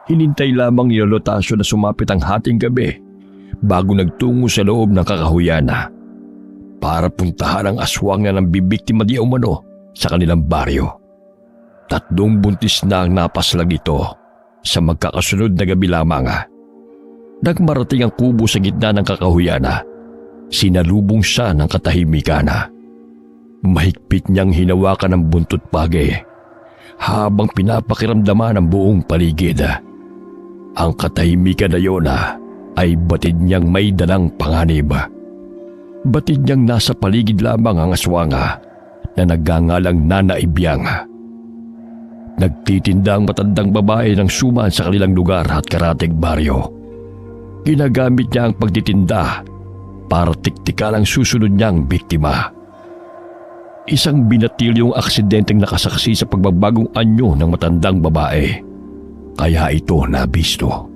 Hinintay lamang ni Lolo Tasyo na sumapit ang hating gabi bago nagtungo sa loob ng kakahuyana para puntahan ang aswang na nambibiktima di umano sa kanilang baryo. 3 buntis na ang napaslag ito sa magkakasunod na gabi lamang. Nang marating ang kubo sa gitna ng kakahuyana, sinalubong siya ng katahimikan. Mahigpit niyang hinawakan ang buntot pagi habang pinapakiramdaman ang buong paligid. Ang katahimikan na yun ay batid niyang may dalang panganib. Batid niyang nasa paligid lamang ang aswanga na nagngangalang Nana Ibyang. Nagtitinda ang matandang babae ng suman sa kanilang lugar at karatig baryo. Ginagamit niya ang pagtitinda para tiktikan ang susunod niyang biktima. Isang binatilyong aksidenteng nakasaksi sa pagbabagong anyo ng matandang babae. Kaya ito nabisto.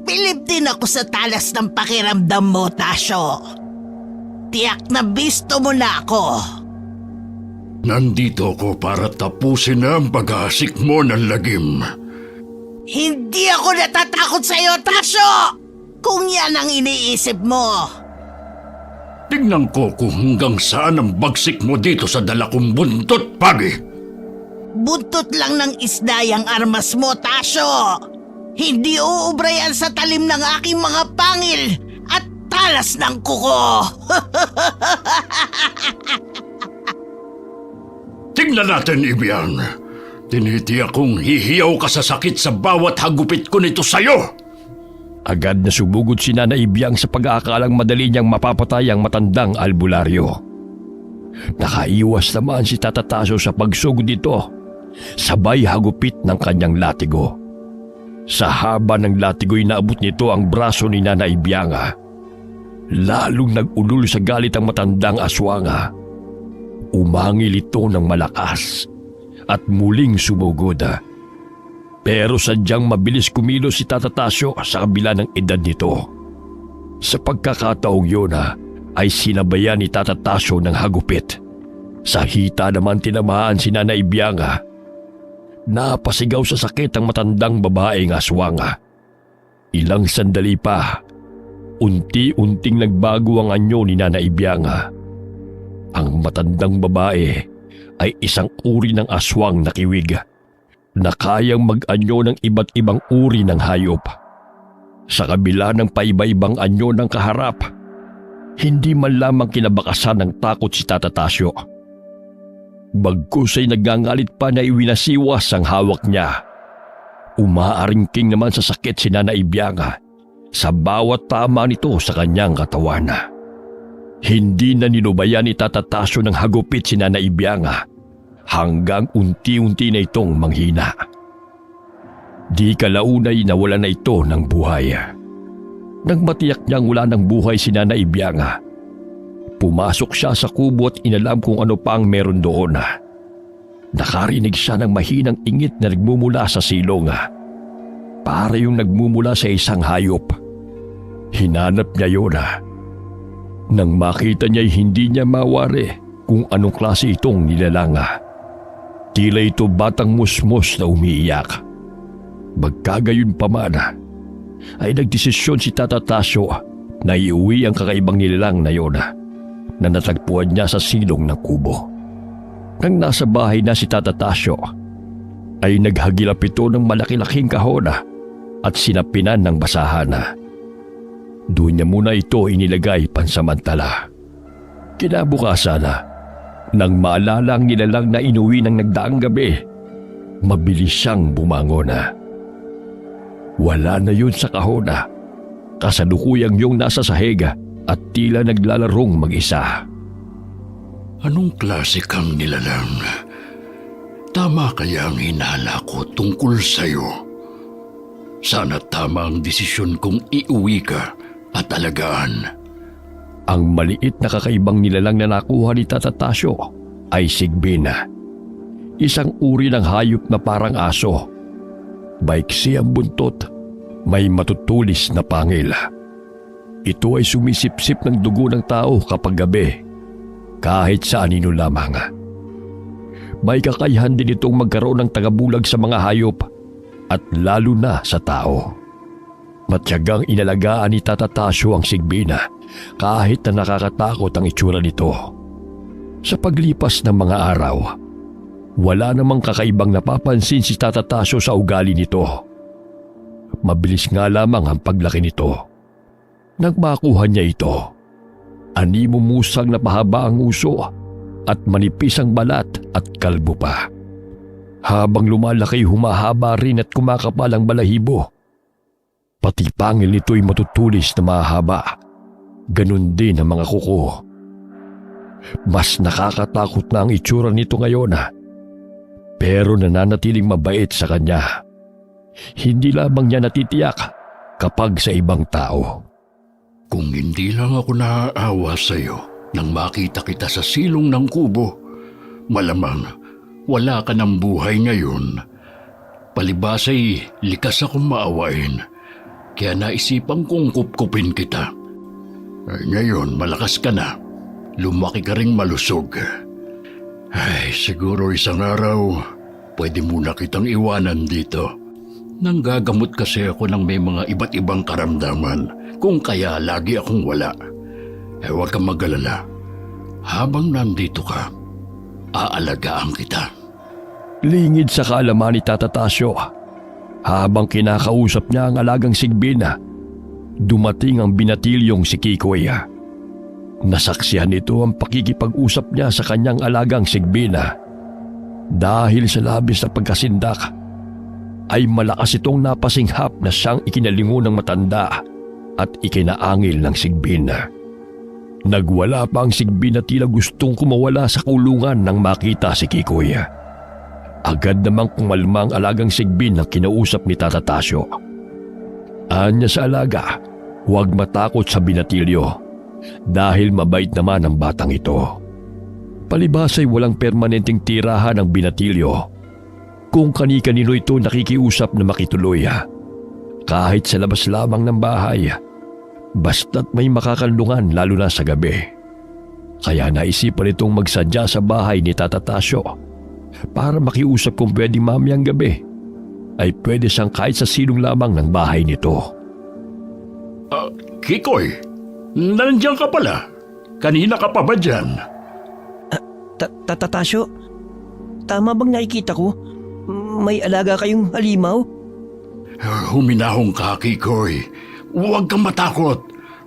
Bilib din ako sa talas ng pakiramdam mo, Tasyo. Tiyak na bisto mo na ako. Nandito ako para tapusin na ang pag-aasik mo ng lagim. Hindi ako natatakot sa iyo, Tasyo! Kung yan ang iniisip mo. Tingnan ko kung hanggang saan ang bagsik mo dito sa dala kong buntot, Pagi. Buntot lang ng isda yung armas mo, Tasyo. Hindi uubra yan sa talim ng aking mga pangil at talas ng kuko. Tingnan natin, Ibyang. Tinitiyak kong hihiyaw ka sa sakit sa bawat hagupit ko nito sa'yo. Agad na sumugod si Nana Ibyang sa pag-aakalang madali niyang mapapatay ang matandang albularyo. Nakaiwas naman si Tata Tasyo sa pagsugod nito, sabay hagupit ng kanyang latigo. Sa haba ng latigo'y naabot nito ang braso ni Nana Ibyang. Lalong nag-ulul sa galit ang matandang aswanga. Umangil ito ng malakas at muling sumugod. Pero sadyang mabilis kumilos si Tata Tasyo sa kabila ng edad nito. Sa pagkakataong yun ay sinabayan ni Tata Tasyo ng hagupit. Sa hita naman tinamaan si Nana Ibyang. Napasigaw sa sakit ang matandang babaeng aswanga. Ilang sandali pa, unti-unting nagbago ang anyo ni Nana Ibyang. Ang matandang babae ay isang uri ng aswang na kiwig na kayang mag-anyo ng iba't ibang uri ng hayop. Sa kabila ng paiba-ibang anyo ng kaharap, hindi man lamang kinabakasan ng takot si Tata Tasyo. Bagkus ay nagangalit pa na iwinasiwas ang hawak niya. Umaaringking naman sa sakit si Nana Ibyang sa bawat tama nito sa kanyang katawan. Hindi na nilubayan ni Tata Tasyo ng hagupit si Nana Ibyang hanggang unti-unti na itong manghina. Di kalaunay nawala na ito ng buhay. Nang matiyak niyang wala ng buhay si Nana Ibyang, pumasok siya sa kubo at inalam kung ano pa ang meron doon. Nakarinig siya ng mahinang ingit na nagmumula sa silong. Para yung nagmumula sa isang hayop. Hinanap niya yun. Nang makita niya'y hindi niya mawari kung anong klase itong nilalanga. Tila ito batang musmos na umiiyak. Magkagayon pa man, ay nagdesisyon si Tata Tasyo na iuwi ang kakaibang nilalang na yun na natagpuan niya sa silong ng kubo. Nang nasa bahay na si Tata Tasyo, ay naghagilap ito ng malaki-laking kahon at sinapinan ng basahan. Doon niya muna ito inilagay pansamantala. Kinabukasan, nang maalala ang nilalang na inuwi ng nagdaang gabi, mabilis siyang bumangon. Wala na yun sa kahon. Kasalukuyang yung nasa sahig at tila naglalarong mag-isa. Anong klase kang nilalang? Tama kaya ang hinala ko tungkol sa'yo? Sana tama ang desisyon kong iuwi ka at alagaan. Ang maliit na kakaibang nilalang na nakuha ni Tata Tasyo ay sigbin. Isang uri ng hayop na parang aso. Baiksi ang buntot, may matutulis na pangil. Ito ay sumisipsip ng dugo ng tao kapag gabi, kahit sa anino lamang. May kakayahan din itong magkaroon ng tagabulag sa mga hayop at lalo na sa tao. Matyagang inalagaan ni Tata Tasyo ang Sigbina kahit na nakakatakot ang itsura nito. Sa paglipas ng mga araw, wala namang kakaibang napapansin si Tata Tasyo sa ugali nito. Mabilis nga lamang ang paglaki nito. Nang makuha niya ito, animo musang napahaba ang uso at manipis ang balat at kalbo pa. Habang lumalaki, humahaba rin at kumakapal ang balahibo. Pati pangil nito'y matutulis na mahaba. Ganun din ang mga kuko. Mas nakakatakot na ang itsura nito ngayon, pero nananatiling mabait sa kanya. Hindi lamang niya natitiyak kapag sa ibang tao. Kung hindi lang ako naaawa sa iyo nang makita kita sa silong ng kubo, malamang wala ka ng buhay ngayon. Palibas ay likas akong maawain, kaya naisipan kong kupkupin kita. Ngayon malakas ka na, lumaki ka ring malusog. Ay, siguro isang araw, pwede muna kitang iwanan dito. Nanggagamot kasi ako ng may mga iba't ibang karamdaman, kung kaya lagi akong wala. Huwag kang mag-alala. Habang nandito ka, aalagaan kita. Lingid sa kaalaman ni Tata Tasyo. Habang kinakausap niya ang alagang Sigbina, dumating ang binatilyong si Kikoy. Nasaksihan nito ang pakikipag-usap niya sa kanyang alagang Sigbina. Dahil sa labis na pagkasindak, ay malakas itong napasinghap na siyang ikinalingo ng matanda at ikinaangil ng Sigbina. Nagwala pa ang Sigbina, tila gustong kumawala sa kulungan nang makita si Kikoy. Agad namang kumalma ang alagang Sigbin ang kinausap ni Tata Tasyo. Anya sa alaga, huwag matakot sa binatilyo dahil mabait naman ang batang ito. Palibas ay walang permanenteng tirahan ang binatilyo. Kung kani-kanino ito nakikiusap na makituloy, kahit sa labas lamang ng bahay, basta't may makakanlungan lalo na sa gabi. Kaya naisipan itong magsadya sa bahay ni Tata Tasyo para makiusap kung pwede mamayang gabi ay pwede siyang kahit sa silong lamang ng bahay nito. Kikoy, nandiyan ka pala. Kanina ka pa ba dyan? Tata Tasyo, tama bang nakikita ko? May alaga kayong halimaw? Huminahong ka, Kikoy. Huwag kang matakot.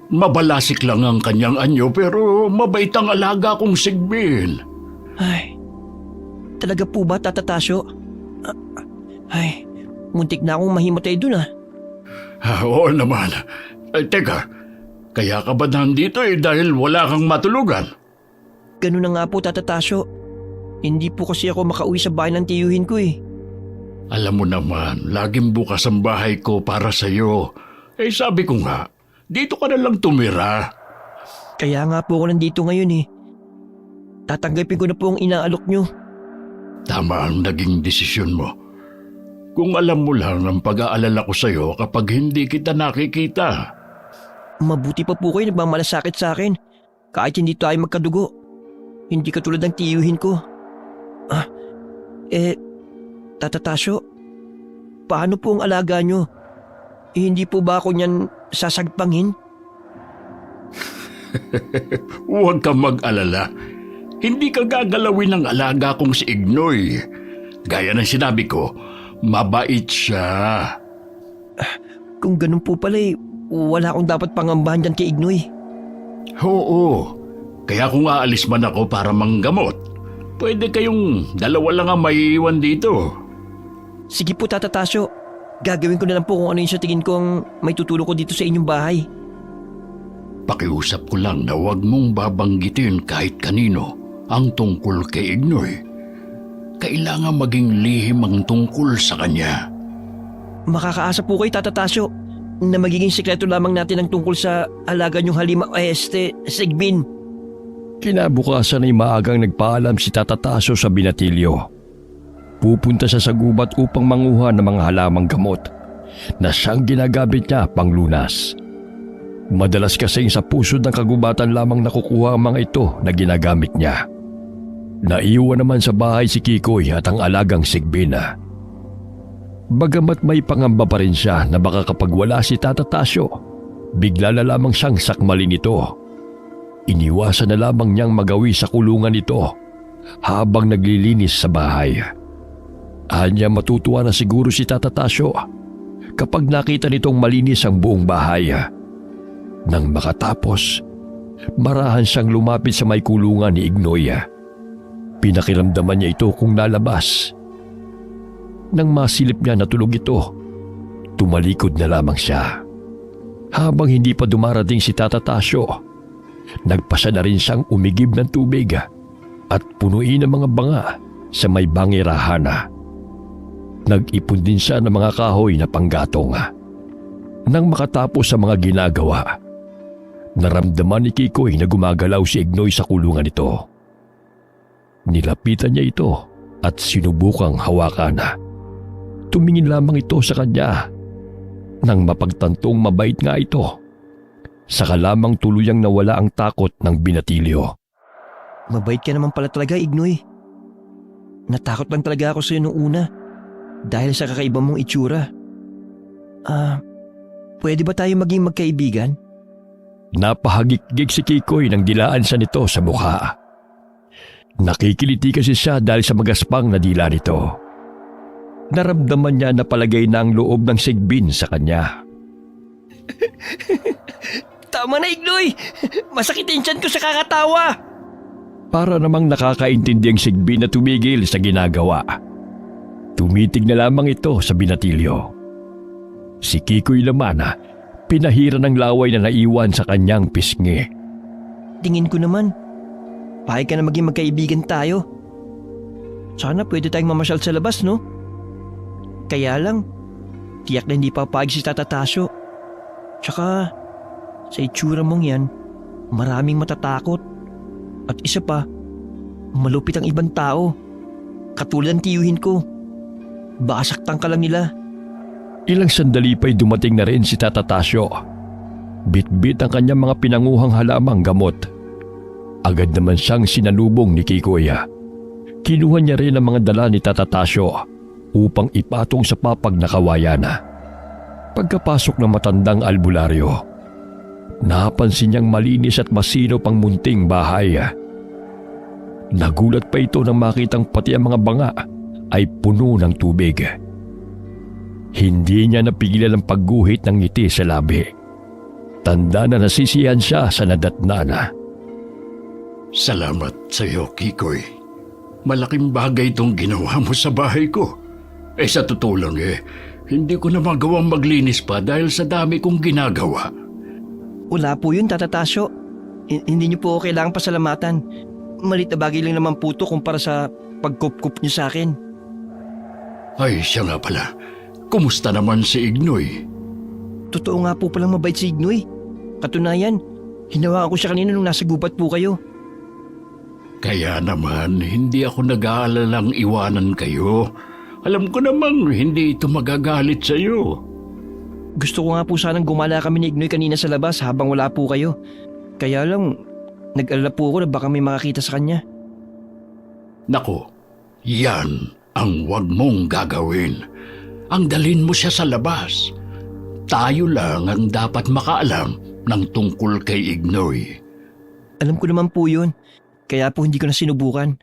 Mabalasik lang ang kanyang anyo pero mabait ang alaga kong Sigbin. Ay, talaga po ba, Tata Tasyo? Ay, muntik na akong mahimatay dun . Oo naman. Teka, kaya ka ba nandito dahil wala kang matulugan? Ganun na nga po, Tata Tasyo. Hindi po kasi ako makauwi sa bahay ng tiyuhin ko . Alam mo naman, laging bukas ang bahay ko para sa'yo. Sabi ko nga, dito ka na lang tumira. Kaya nga po ako nandito ngayon . Tatanggapin ko na po ang inaalok nyo. Tama ang naging desisyon mo. Kung alam mo lang ang pag-aalala ko sa'yo kapag hindi kita nakikita. Mabuti pa po kayo nagmamalasakit sa akin kahit hindi tayo magkadugo. Hindi katulad ng tiyuhin ko. Tata Tasyo, paano po ang alaga nyo? Hindi po ba ako niyan sasagpangin? Huwag kang mag-alala. Hindi ka gagalawin ng alaga kong si Ignoy. Gaya ng sinabi ko, mabait siya. Kung ganun po pala wala akong dapat pangambahan dyan kay Ignoy. Oo, kaya kung aalis man ako para manggamot, pwede kayong dalawa lang ang maiiwan dito. Sige po, Tata Tasyo. Gagawin ko na lang po kung ano yung sa tingin ko ang may tutulong ko dito sa inyong bahay. Pakiusap ko lang na huwag mong babanggitin kahit kanino ang tungkol kay Ignoy. Kailangan maging lihim ang tungkol sa kanya. Makakaasa po kayo, Tata Tasyo, na magiging sikreto lamang natin ang tungkol sa alaga niyong halimaw, Sigbin. Kinabukasan ay maagang nagpaalam si Tata Tasyo sa binatilyo. Pupunta siya sa gubat upang manguha ng mga halamang gamot na siyang ginagamit niya panglunas. Madalas kasing sa pusod ng kagubatan lamang nakukuha ang mga ito na ginagamit niya. Naiwan naman sa bahay si Kikoy at ang alagang Sigbina. Bagamat may pangamba pa rin siya na baka kapag wala si Tata Tasyo, bigla na lamang siyang sakmalin ito. Iniwasan na lamang niyang magawi sa kulungan ito habang naglilinis sa bahay. Anya matutuwa na siguro si Tata Tasyo kapag nakita nitong malinis ang buong bahay. Nang makatapos, marahan siyang lumapit sa may kulungan ni Ignoy. Pinakiramdaman niya ito kung lalabas. Nang masilip niya na tulog ito, tumalikod na lamang siya. Habang hindi pa dumarating si Tata Tasyo, nagpasa na rin siyang umigib ng tubig at punuin ng mga banga sa may bangirahan. Nag-ipon din siya ng mga kahoy na panggatong. Nang makatapos sa mga ginagawa, naramdaman ni Kikoy na gumagalaw si Ignoy sa kulungan nito. Nilapitan niya ito at sinubukang hawakan. Tumingin lamang ito sa kanya. Nang mapagtantong mabait nga ito, saka lamang tuluyang nawala ang takot ng binatilyo. Mabait ka naman pala talaga, Ignoy. Natakot lang talaga ako sa'yo nung una dahil sa kakaiba mong itsura. Pwede ba tayo maging magkaibigan? Napahagik-gik si Kikoy nang dilaan siya nito sa mukha. Nakikiliti kasi siya dahil sa magaspang na dila nito. Naramdaman niya na palagay na ang loob ng Sigbin sa kanya. Tama na, Ignoy! Masakit yung tiyan ko sa kakatawa! Para namang nakakaintindi ang Sigbin na tumigil sa ginagawa. Tumitig na lamang ito sa binatilyo. Si Kikoy naman pinahira ng laway na naiwan sa kanyang pisngi. Tingin ko naman, pahig ka na maging magkaibigan tayo. Sana pwede tayong mamasyal sa labas, no? Kaya lang, tiyak na hindi papayag si Tata Tasyo. Tsaka, sa itsura mong yan, maraming matatakot. At isa pa, malupit ang ibang tao. Katulad ng tiyuhin ko. Baka saktan ka lang nila. Ilang sandali pa'y dumating na rin si Tata Tasyo. Bit-bit ang kanyang mga pinanguhang halamang gamot. Agad naman siyang sinalubong ni Kikoy. Kinuha niya rin ang mga dala ni Tata Tasyo upang ipatong sa papag na kawayan. Pagkapasok ng matandang albularyo, napansin niyang malinis at masinop ang munting bahay. Nagulat pa ito nang makitang pati ang mga banga ay puno ng tubig. Hindi niya napigilan ang pagguhit ng ngiti sa labi. Tanda na nasisiyahan siya sa nadatnan. Salamat sa iyo, Kikoy. Malaking bagay itong ginawa mo sa bahay ko. Sa totoo lang hindi ko na magawang maglinis pa dahil sa dami kong ginagawa. Wala po yun, Tata Tasyo. Hindi niyo po kailangang pasalamatan. Malit na bagay lang naman po ito kumpara sa pagkup-kup niyo sa akin. Ay, siya nga pala. Kumusta naman si Ignoy? Totoo nga po palang mabait si Ignoy. Katunayan, hinawakan ko siya kanina nung nasa gubat po kayo. Kaya naman, hindi ako nag-aalalang iwanan kayo. Alam ko namang hindi ito magagalit sa iyo. Gusto ko nga po sanang gumala kami ni Ignoy kanina sa labas habang wala po kayo. Kaya lang, nag-alala po ako na baka may makakita sa kanya. Nako, yan ang wag mong gagawin. Ang dalhin mo siya sa labas. Tayo lang ang dapat makaalam ng tungkol kay Ignoy. Alam ko naman po yun, kaya po hindi ko na sinubukan.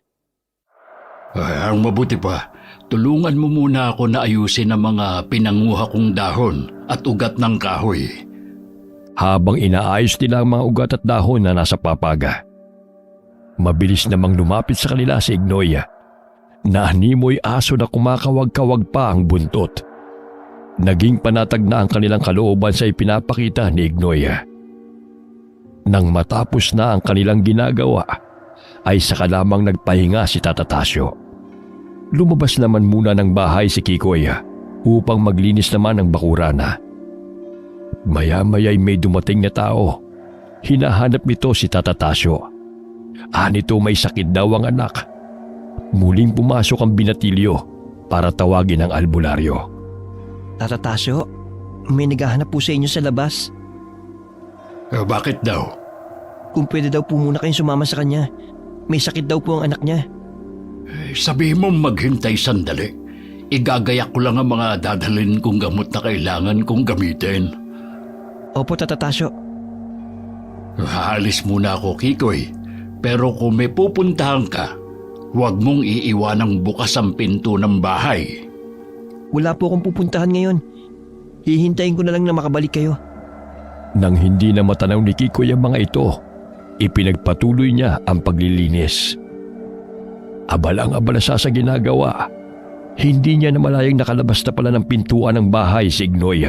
Ang mabuti pa, tulungan mo muna ako na ayusin ang mga pinanguha kong dahon at ugat ng kahoy. Habang inaayos nila ang mga ugat at dahon na nasa papaga, mabilis namang lumapit sa kanila si Ignoy. Naanimoy aso na kumakawag-kawag pa ang buntot. Naging panatag na ang kanilang kalooban sa ipinapakita ni Ignoy. Nang matapos na ang kanilang ginagawa, ay saka lamang nagpahinga si Tata Tasyo. Lumabas naman muna ng bahay si Kikoy upang maglinis naman ng bakuran. Maya-maya'y may dumating na tao. Hinahanap nito si Tata Tasyo. Nito may sakit daw ang anak. Muling pumasok ang binatilyo para tawagin ang albularyo. Tata Tasyo, may naghahanap po sa inyo sa labas. Bakit daw? Kung pwede daw po muna kayong sumama sa kanya. May sakit daw po ang anak niya. Sabihin mo maghintay sandali. Igagayak ko lang ang mga dadalhin kong gamot na kailangan kong gamitin. Opo, Tata Tasyo. Haalis muna ako, Kikoy. Pero kung may pupuntahan ka, huwag mong iiwanang bukas ang pinto ng bahay. Wala po akong pupuntahan ngayon. Hihintayin ko na lang na makabalik kayo. Nang hindi na matanaw ni Kikoy ang mga ito, ipinagpatuloy niya ang paglilinis. Abalang-abala siya sa ginagawa. Hindi niya namalayang nakalabas na pala ng pintuan ng bahay si Ignoy.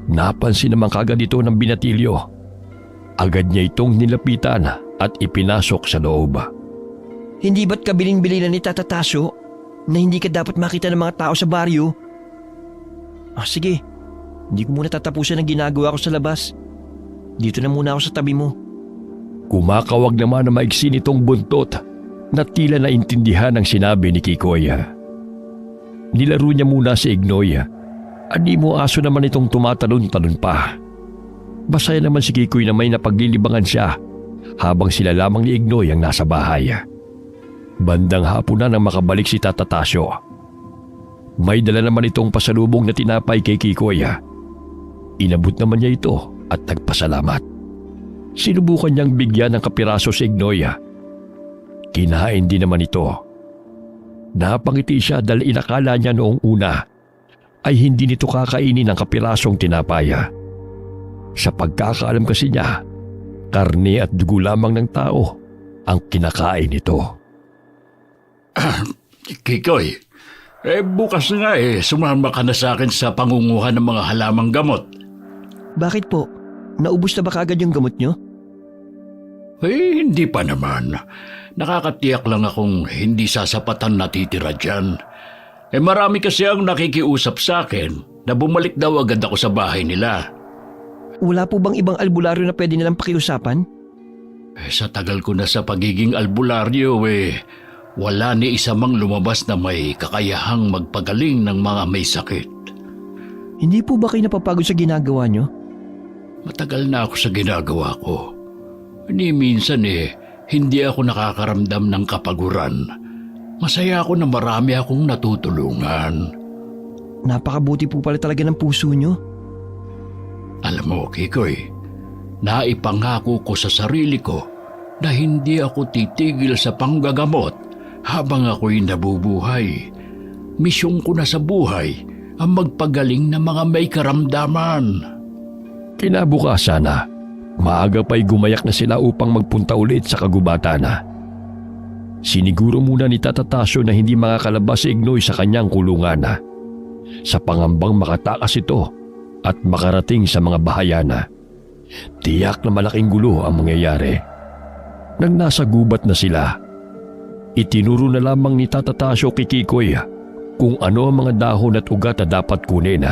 Napansin naman kagad ito ng binatilyo. Agad niya itong nilapitan at ipinasok sa loob. Hindi ba't kabilin-bilinan ni Tata Tasyo na hindi ka dapat makita ng mga tao sa baryo? Sige. Hindi ko muna tatapusan ang ginagawa ko sa labas. Dito na muna ako sa tabi mo. Kumakawag naman na maigsi nitong buntot na tila naintindihan ang sinabi ni Kikoy. Nilaro niya muna si Ignoy. Animo aso naman itong tumatalon-talon pa. Masaya naman si Kikoy na may napaglilibangan siya habang sila lamang ni Ignoy ang nasa bahay. Bandang hapon na nang makabalik si Tata Tasyo. May dala naman itong pasalubong na tinapay kay Kikoy. Inabot naman niya ito at nagpasalamat. Sinubukan niyang bigyan ng kapiraso si Ignoy. Kinain din naman ito. Napangiti siya dahil inakala niya noong una ay hindi nito kakainin ang kapirasong tinapay. Sa pagkakaalam kasi niya, karne at dugo lamang ng tao ang kinakain nito. Kikoy, bukas nga sumama ka na sa akin sa pangunguhan ng mga halamang gamot. Bakit po? Naubos na ba kaagad yung gamot nyo? Hindi pa naman. Nakakatiyak lang akong hindi sasapatan natitira dyan. Marami kasi ang nakikiusap sa akin na bumalik daw agad ako sa bahay nila. Wala po bang ibang albularyo na pwede nilang pakiusapan? Sa tagal ko na sa pagiging albularyo wala ni isa mang lumabas na may kakayahang magpagaling ng mga may sakit. Hindi po ba kayo napapagod sa ginagawa nyo? Matagal na ako sa ginagawa ko. Ni minsan hindi ako nakakaramdam ng kapaguran. Masaya ako na marami akong natutulungan. Napakabuti po pala talaga ng puso nyo. Alam mo, Kikoy, naipangako ko sa sarili ko na hindi ako titigil sa panggagamot habang ako'y nabubuhay. Misyon ko na sa buhay ang magpagaling ng mga may karamdaman. Kinabukasan na, maaga pa'y gumayak na sila upang magpunta ulit sa kagubatan. Siniguro muna ni Tata Tasyo na hindi makakalabas si Ignoy sa kanyang kulungan sa pangambang makatakas ito at makarating sa mga bahayana. Tiyak na malaking gulo ang mangyayari. Nang nasa gubat na sila, itinuro na lamang ni Tata Tasyo kay Kikoy kung ano ang mga dahon at ugat na dapat kunin.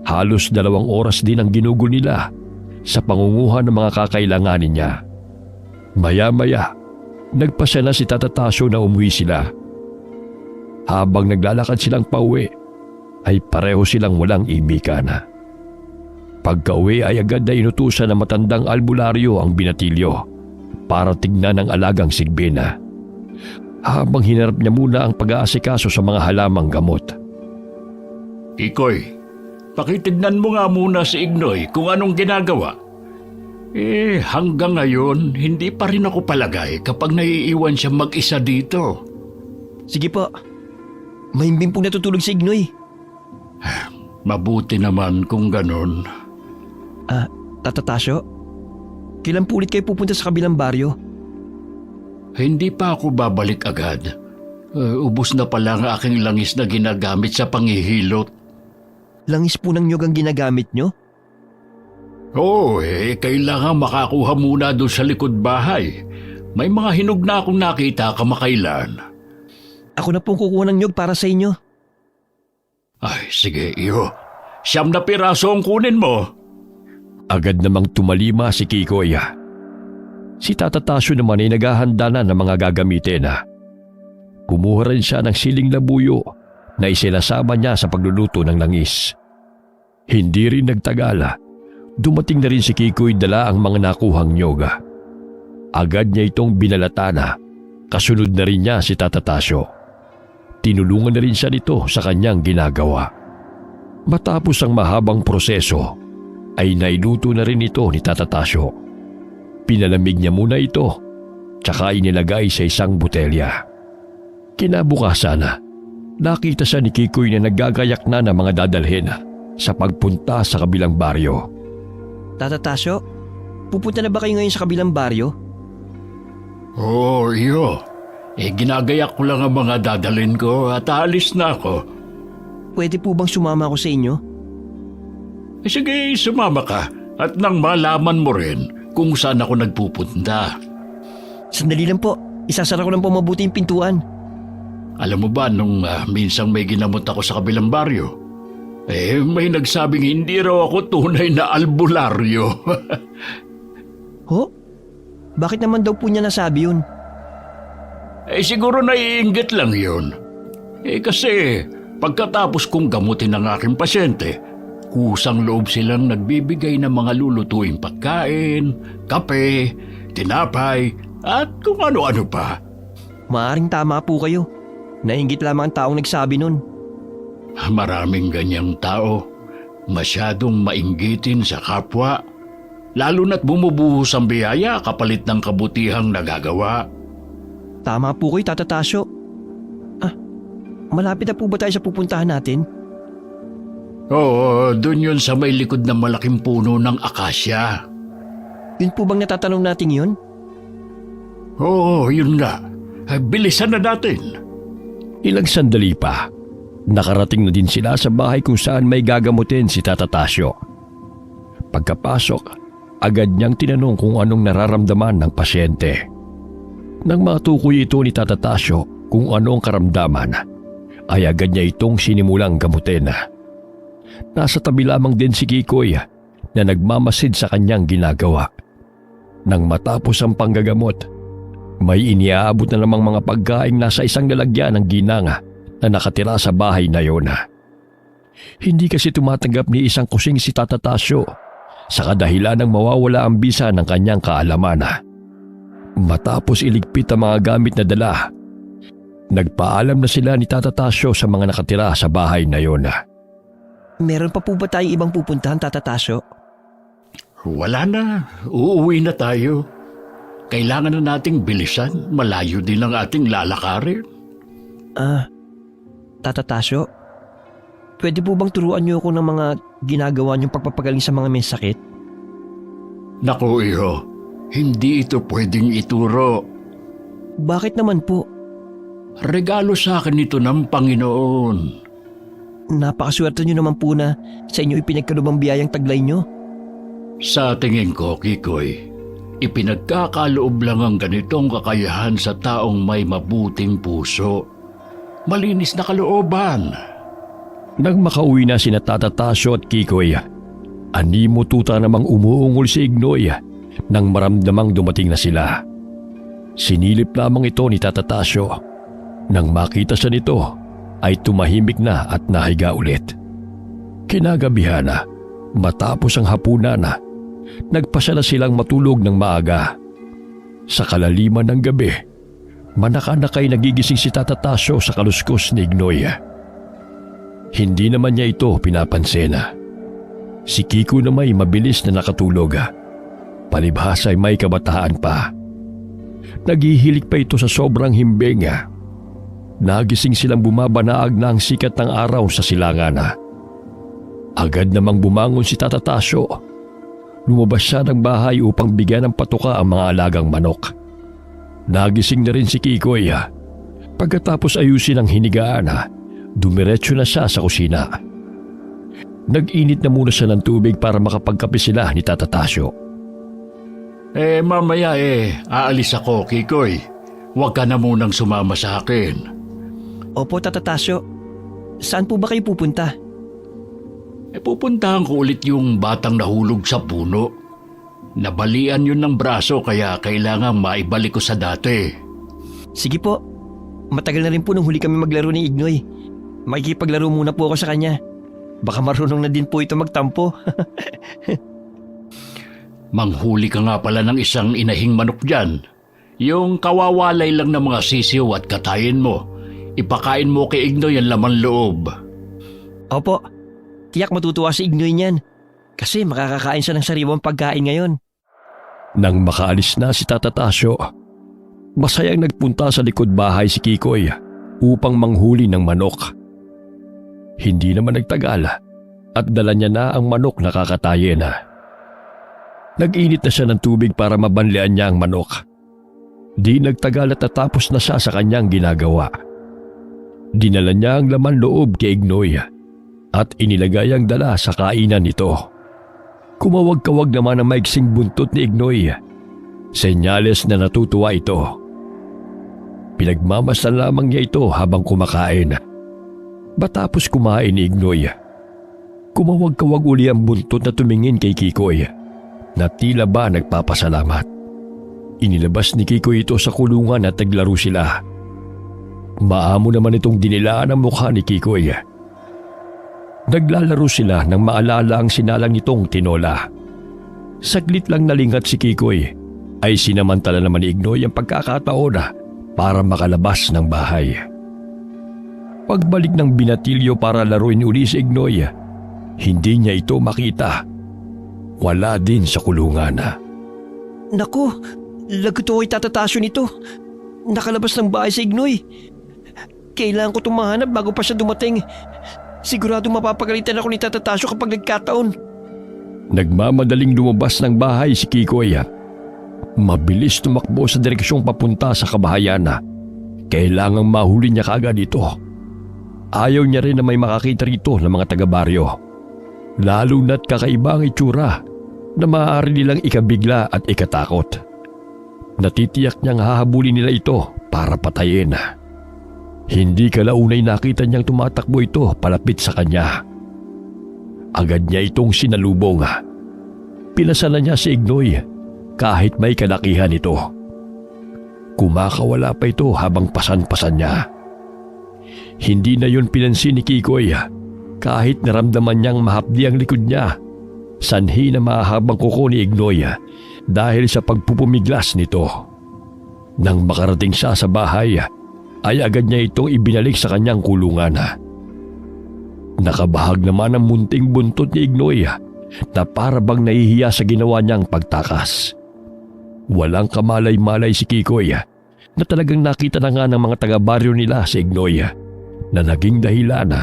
Halos 2 oras din ang ginugol nila sa pangunguha ng mga kakailanganin niya. Maya-maya, nagpasya na si Tata Tasyo na umuwi sila. Habang naglalakad silang pauwi, ay pareho silang walang imikan. Pagka-uwi ay agad na inutusan ng matandang albularyo ang binatilyo para tignan ang alagang Sigbina. Habang hinarap niya muna ang pag-aasikaso sa mga halamang gamot. Kikoy, pakitignan mo nga muna si Ignoy kung anong ginagawa. Hanggang ngayon, hindi pa rin ako palagay kapag naiiwan siya mag-isa dito. Sige po. Mahimbing pong natutulog si Ignoy. Mabuti naman kung ganon. Tata Tasyo, kailan po ulit kayo pupunta sa kabilang baryo? Hindi pa ako babalik agad. Ubus na pala ang aking langis na ginagamit sa panghihilot. Langis po ng nyog ang ginagamit nyo? Oo, kailangan makakuha muna doon sa likod bahay. May mga hinog na akong nakita kamakailan. Ako na pong kukuha ng nyog para sa inyo. Ay, sige, iyo. 9 na piraso ang kunin mo. Agad namang tumalima si Kikoy. Si Tata Tasyo naman ay naghahanda na ng mga gagamitin. Kumuha rin siya ng siling labuyo na isinasama niya sa pagluluto ng langis. Hindi rin nagtagal. Dumating na rin si Kikoy dala ang mga nakuhang nyoga. Agad niya itong binalatana Kasunod na rin niya si Tata Tasyo. Tinulungan na rin siya nito sa kanyang ginagawa. Matapos ang mahabang proseso, ay nailuto na rin ito ni Tata Tasyo. Pinalamig niya muna ito, tsaka inilagay sa isang botelya. Kinabukasan, nakita siya ni Kikoy na naggagayak na ng mga dadalhin sa pagpunta sa kabilang baryo. Tata Tasyo, pupunta na ba kayo ngayon sa kabilang baryo? Oo, iyo. Ginagayak ko lang ang mga dadalhin ko at aalis na ako. Pwede po bang sumama ako sa inyo? Sige, sumama ka at nang malaman mo rin kung saan ako nagpupunta. Sandali lang po, isasara ko lang po mabuti yung pintuan. Alam mo ba, nung minsang may ginamot ako sa kabilang baryo, may nagsabing hindi raw ako tunay na albularyo. Ho? Bakit naman daw po niya nasabi yun? Siguro naiinggit lang yun. Kasi pagkatapos kong gamutin ang aking pasyente, kusang loob silang nagbibigay ng mga lulutuing pagkain, kape, tinapay, at kung ano-ano pa. Maaring tama po kayo. Nainggit lamang ang taong nagsabi nun. Maraming ganyang tao. Masyadong mainggitin sa kapwa. Lalo na't bumubuhos ang biyaya kapalit ng kabutihang nagagawa. Tama po kayo, Tata Tasyo. Malapit na po ba tayo sa pupuntahan natin? Oo, dun yun sa may likod ng malaking puno ng akasya. Yun po bang natatanong natin yun? Oo, yun nga. Bilisan na natin. Ilang sandali pa, nakarating na din sila sa bahay kung saan may gagamutin si Tata Tasyo. Pagkapasok, agad niyang tinanong kung anong nararamdaman ng pasyente. Nang matukoy ito ni Tata Tasyo kung ano ang karamdaman, ay agad niya itong sinimulang gamutin. Nasa tabi lamang din si Kikoy na nagmamasid sa kanyang ginagawa. Nang matapos ang panggagamot, may iniaabot na namang mga pagkaing nasa isang lalagyan ng ginanga na nakatira sa bahay na yon. Hindi kasi tumatanggap ni isang kusing si Tata Tasyo sa kadahilan ng mawawala ang bisa ng kanyang kaalaman. Matapos iligpit ang mga gamit na dala, nagpaalam na sila ni Tata Tasyo sa mga nakatira sa bahay na yon. Meron pa po ba tayong ibang pupuntahan, Tata Tasyo? Wala na. Uuwi na tayo. Kailangan na nating bilisan. Malayo din ang ating lalakarin. Tata Tasyo, pwede po bang turuan niyo ako ng mga ginagawa niyong pagpapagaling sa mga may sakit? Naku, iho. Hindi ito pwedeng ituro. Bakit naman po? Regalo sa akin ito ng Panginoon. Napakaswerte niyo naman po na sa inyo ipinagkalubang biyayang taglay niyo. Sa tingin ko, Kikoy, ipinagkakaloob lang ang ganitong kakayahan sa taong may mabuting puso. Malinis na kalooban. Nang makauwi na sina Tata Tasyo at Kikoy, animo tuta namang umuungol si Ignoy nang maramdamang dumating na sila. Sinilip lamang ito ni Tata Tasyo. Nang makita siya nito, ay tumahimik na at nahiga ulit. Kinagabihan na, matapos ang hapunan na, nagpasya na silang matulog ng maaga. Sa kalaliman ng gabi, manaka-nakay nagigising si Tata Tasyo sa kaluskos ni Ignoy. Hindi naman niya ito pinapansin. Si Kiko na may mabilis na nakatulog. Palibhas ay may kabataan pa. Naghihilik pa ito sa sobrang himbing. Nagising silang bumabanaag na ang sikat ng araw sa silangan. Agad namang bumangon si Tata Tasyo. Lumabas siya ng bahay upang bigyan ng patuka ang mga alagang manok. Nagising na rin si Kikoy. Pagkatapos ayusin ang hinigaan, dumiretso na siya sa kusina. Nag-init na muna siya ng tubig para makapagkape sila ni Tata Tasyo. Mamaya aalis ako, Kikoy. Huwag ka na munang sumama sa akin. Opo, Tata Tasyo. Saan po ba kayo pupunta? Pupuntahan ko ulit yung batang nahulog sa puno. Nabalian yun ng braso kaya kailangan maibalik ko sa dati. Sige po. Matagal na rin po nung huli kami maglaro ni Ignoy. Makikipaglaro muna po ako sa kanya. Baka marunong na din po ito magtampo. Manghuli ka nga pala ng isang inahing manok dyan. Yung kawawalay lang ng mga sisiw at katayin mo. Ipakain mo kay Ignoy ang laman loob. Opo, tiyak matutuwa si Ignoy niyan. Kasi makakakain siya ng sariwang pagkain ngayon. Nang makaalis na si Tata Tasyo, masayang nagpunta sa likod bahay si Kikoy upang manghuli ng manok. Hindi naman nagtagal at dala niya na ang manok na kakatayin. Nag-init na siya ng tubig para mabanlian niya ang manok. Di nagtagal at natapos na siya sa kanyang ginagawa. Dinala niya ang laman loob kay Ignoy at inilagay ang dala sa kainan nito. Kumawag-kawag naman ang maiksing buntot ni Ignoy. Senyales na natutuwa ito. Pinagmamasdan lamang niya ito habang kumakain. Matapos kumain ni Ignoy, kumawag-kawag uli ang buntot na tumingin kay Kikoy na tila ba nagpapasalamat. Inilabas ni Kikoy ito sa kulungan at naglaro sila. Maamo naman itong dinilaan ang mukha ni Kikoy. Naglalaro sila nang maalala ang sinalang nitong tinola. Saglit lang nalingat si Kikoy ay sinamantala naman ni Ignoy ang pagkakataon para makalabas ng bahay. Pagbalik ng binatilyo para laruin uli si Ignoy, hindi niya ito makita. Wala din sa kulungan. Naku, lagot ako'y tatatasyo nito. Nakalabas ng bahay si Ignoy. Kailangan ko itong mahanap bago pa siya dumating. Sigurado mapapagalitan ako ni Tata Tasyo kapag nagkataon. Nagmamadaling lumabas ng bahay si Kikoy. Mabilis tumakbo sa direksyong papunta sa kabahayan. Kailangang mahuli niya kaagad ito. Ayaw niya rin na may makakita rito ng mga taga-baryo. Lalo na't kakaiba ang itsura na maaari nilang ikabigla at ikatakot. Natitiyak niyang hahabulin nila ito para patayin. Hindi kalaunay nakita niyang tumatakbo ito palapit sa kanya. Agad niya itong sinalubong. Pinasalan niya si Ignoy kahit may kalakihan ito. Kumakawala pa ito habang pasan-pasan niya. Hindi na yun pinansin ni Kikoy kahit naramdaman niyang mahapdi ang likod niya. Sanhi na mahabang kuko ni Ignoy dahil sa pagpupumiglas nito. Nang makarating siya sa bahay, ay agad niya itong ibinalik sa kanyang kulungan. Nakabahag naman ang munting buntot ni Ignoy na para bang nahihiya sa ginawa niyang pagtakas. Walang kamalay-malay si Kikoy na talagang nakita na nga ng mga taga-baryo nila si Ignoy na naging dahilan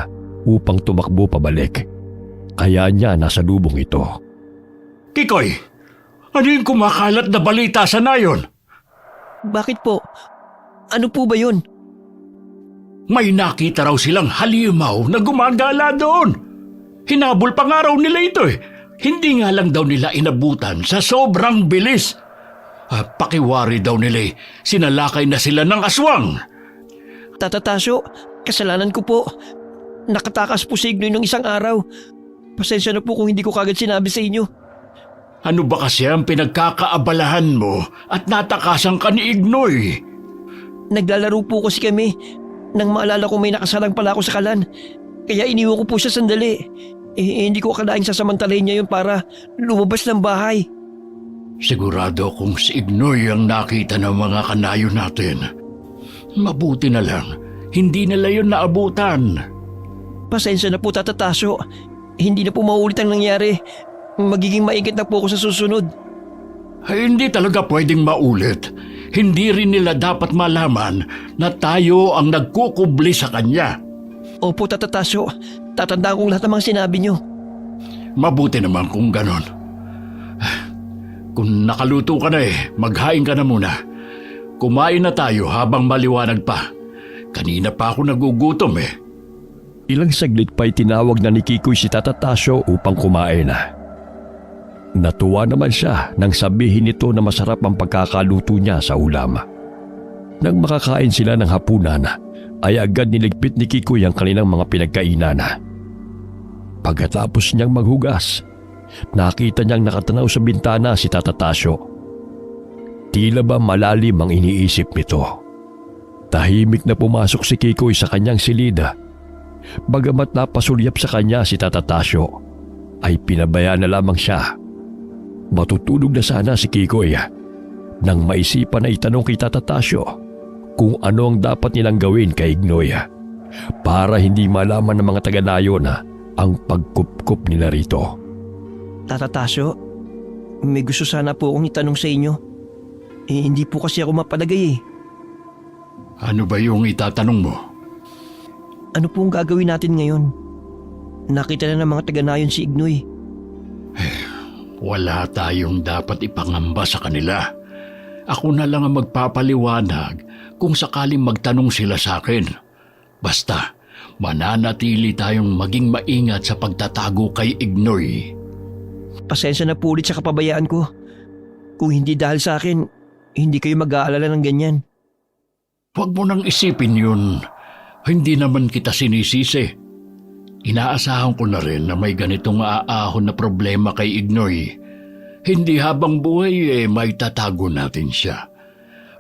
upang tumakbo pabalik. Kaya niya nasa lubong ito. Kikoy, ano yung kumakalat na balita sa nayon? Bakit po? Ano po ba yun? May nakita raw silang halimaw na gumagala doon. Hinabol pa nga raw nila ito eh. Hindi nga lang daw nila inabutan sa sobrang bilis. Pakiwari daw nila sinalakay na sila ng aswang. Tata Tasyo, kasalanan ko po. Nakatakas po si Ignoy ng isang araw. Pasensya na po kung hindi ko kagad sinabi sa inyo. Ano ba kasi ang pinagkakaabalahan mo at natakasan ka ni Ignoy? Naglalaro po kasi kami. Nang maalala ko may nakasalang pala ako sa kalan. Kaya iniwan ko po siya sandali. Hindi ko akalaing sasamantalahin niya yun para lumabas ng bahay. Sigurado kung si Ignoy ang nakita ng mga kanayo natin. Mabuti na lang, hindi nila yun naabutan. Pasensya na po, Tata Tasyo. Hindi na po maulit ang nangyari. Magiging maingat na po ako sa susunod. Hindi talaga pwedeng maulit. Hindi rin nila dapat malaman na tayo ang nagkukubli sa kanya. Opo, Tata Tasyo. Tatandaan kong lahat ng mga sinabi niyo. Mabuti naman kung ganon. Kung nakaluto ka na maghain ka na muna. Kumain na tayo habang maliwanag pa. Kanina pa ako nagugutom Ilang saglit pa'y tinawag na ni Kikoy si Tata Tasyo upang kumain. Natuwa naman siya nang sabihin nito na masarap ang pagkakaluto niya sa ulam. Nang makakain sila ng hapunan, ay agad niligpit ni Kikoy ang kanilang mga pinagkainan. Pagkatapos niyang maghugas, nakita niyang nakatanaw sa bintana si Tata Tasyo. Tila ba malalim ang iniisip nito. Tahimik na pumasok si Kikoy sa kanyang silid. Bagamat napasulyap sa kanya si Tata Tasyo, ay pinabaya na lamang siya. Matutulog na sana si Kikoy, nang maisipan na itanong kay Tata Tasyo kung ano ang dapat nilang gawin kay Ignoy para hindi malaman ng mga taga-nayon ang pagkupkup nila rito. Tata Tasyo, may gusto sana po akong itanong sa inyo. Hindi po kasi ako mapalagay. Ano ba yung itatanong mo? Ano po ang gagawin natin ngayon? Nakita na ng mga taga-nayon si Ignoy. Wala tayong dapat ipangamba sa kanila. Ako na lang ang magpapaliwanag kung sakaling magtanong sila sa akin. Basta, mananatili tayong maging maingat sa pagtatago kay Ignoy. Pasensya na po ulit sa kapabayaan ko. Kung hindi dahil sa akin, hindi kayo mag-aalala ng ganyan. Huwag mo nang isipin yun. Hindi naman kita sinisisi. Inaasahan ko na rin na may ganitong aahon na problema kay Ignoy. Hindi habang buhay may tatago natin siya.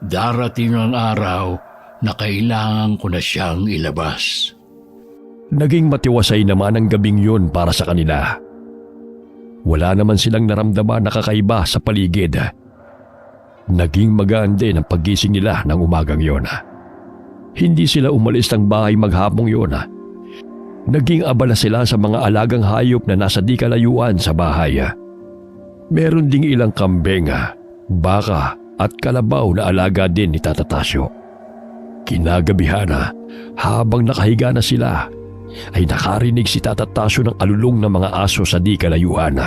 Darating ang araw na kailangan ko na siyang ilabas. Naging matiwasay naman ang gabing yun para sa kanila. Wala naman silang naramdaman na kakaiba sa paligid. Naging magaan din ang paggising nila ng umagang yon. Hindi sila umalis ng bahay maghapong yon. Naging abala sila sa mga alagang hayop na nasa di kalayuan sa bahay. Meron ding ilang kambing, baka at kalabaw na alaga din ni Tata Tasyo. Kinagabihan habang nakahiga na sila, ay nakarinig si Tata Tasyo ng alulong ng mga aso sa di kalayuan.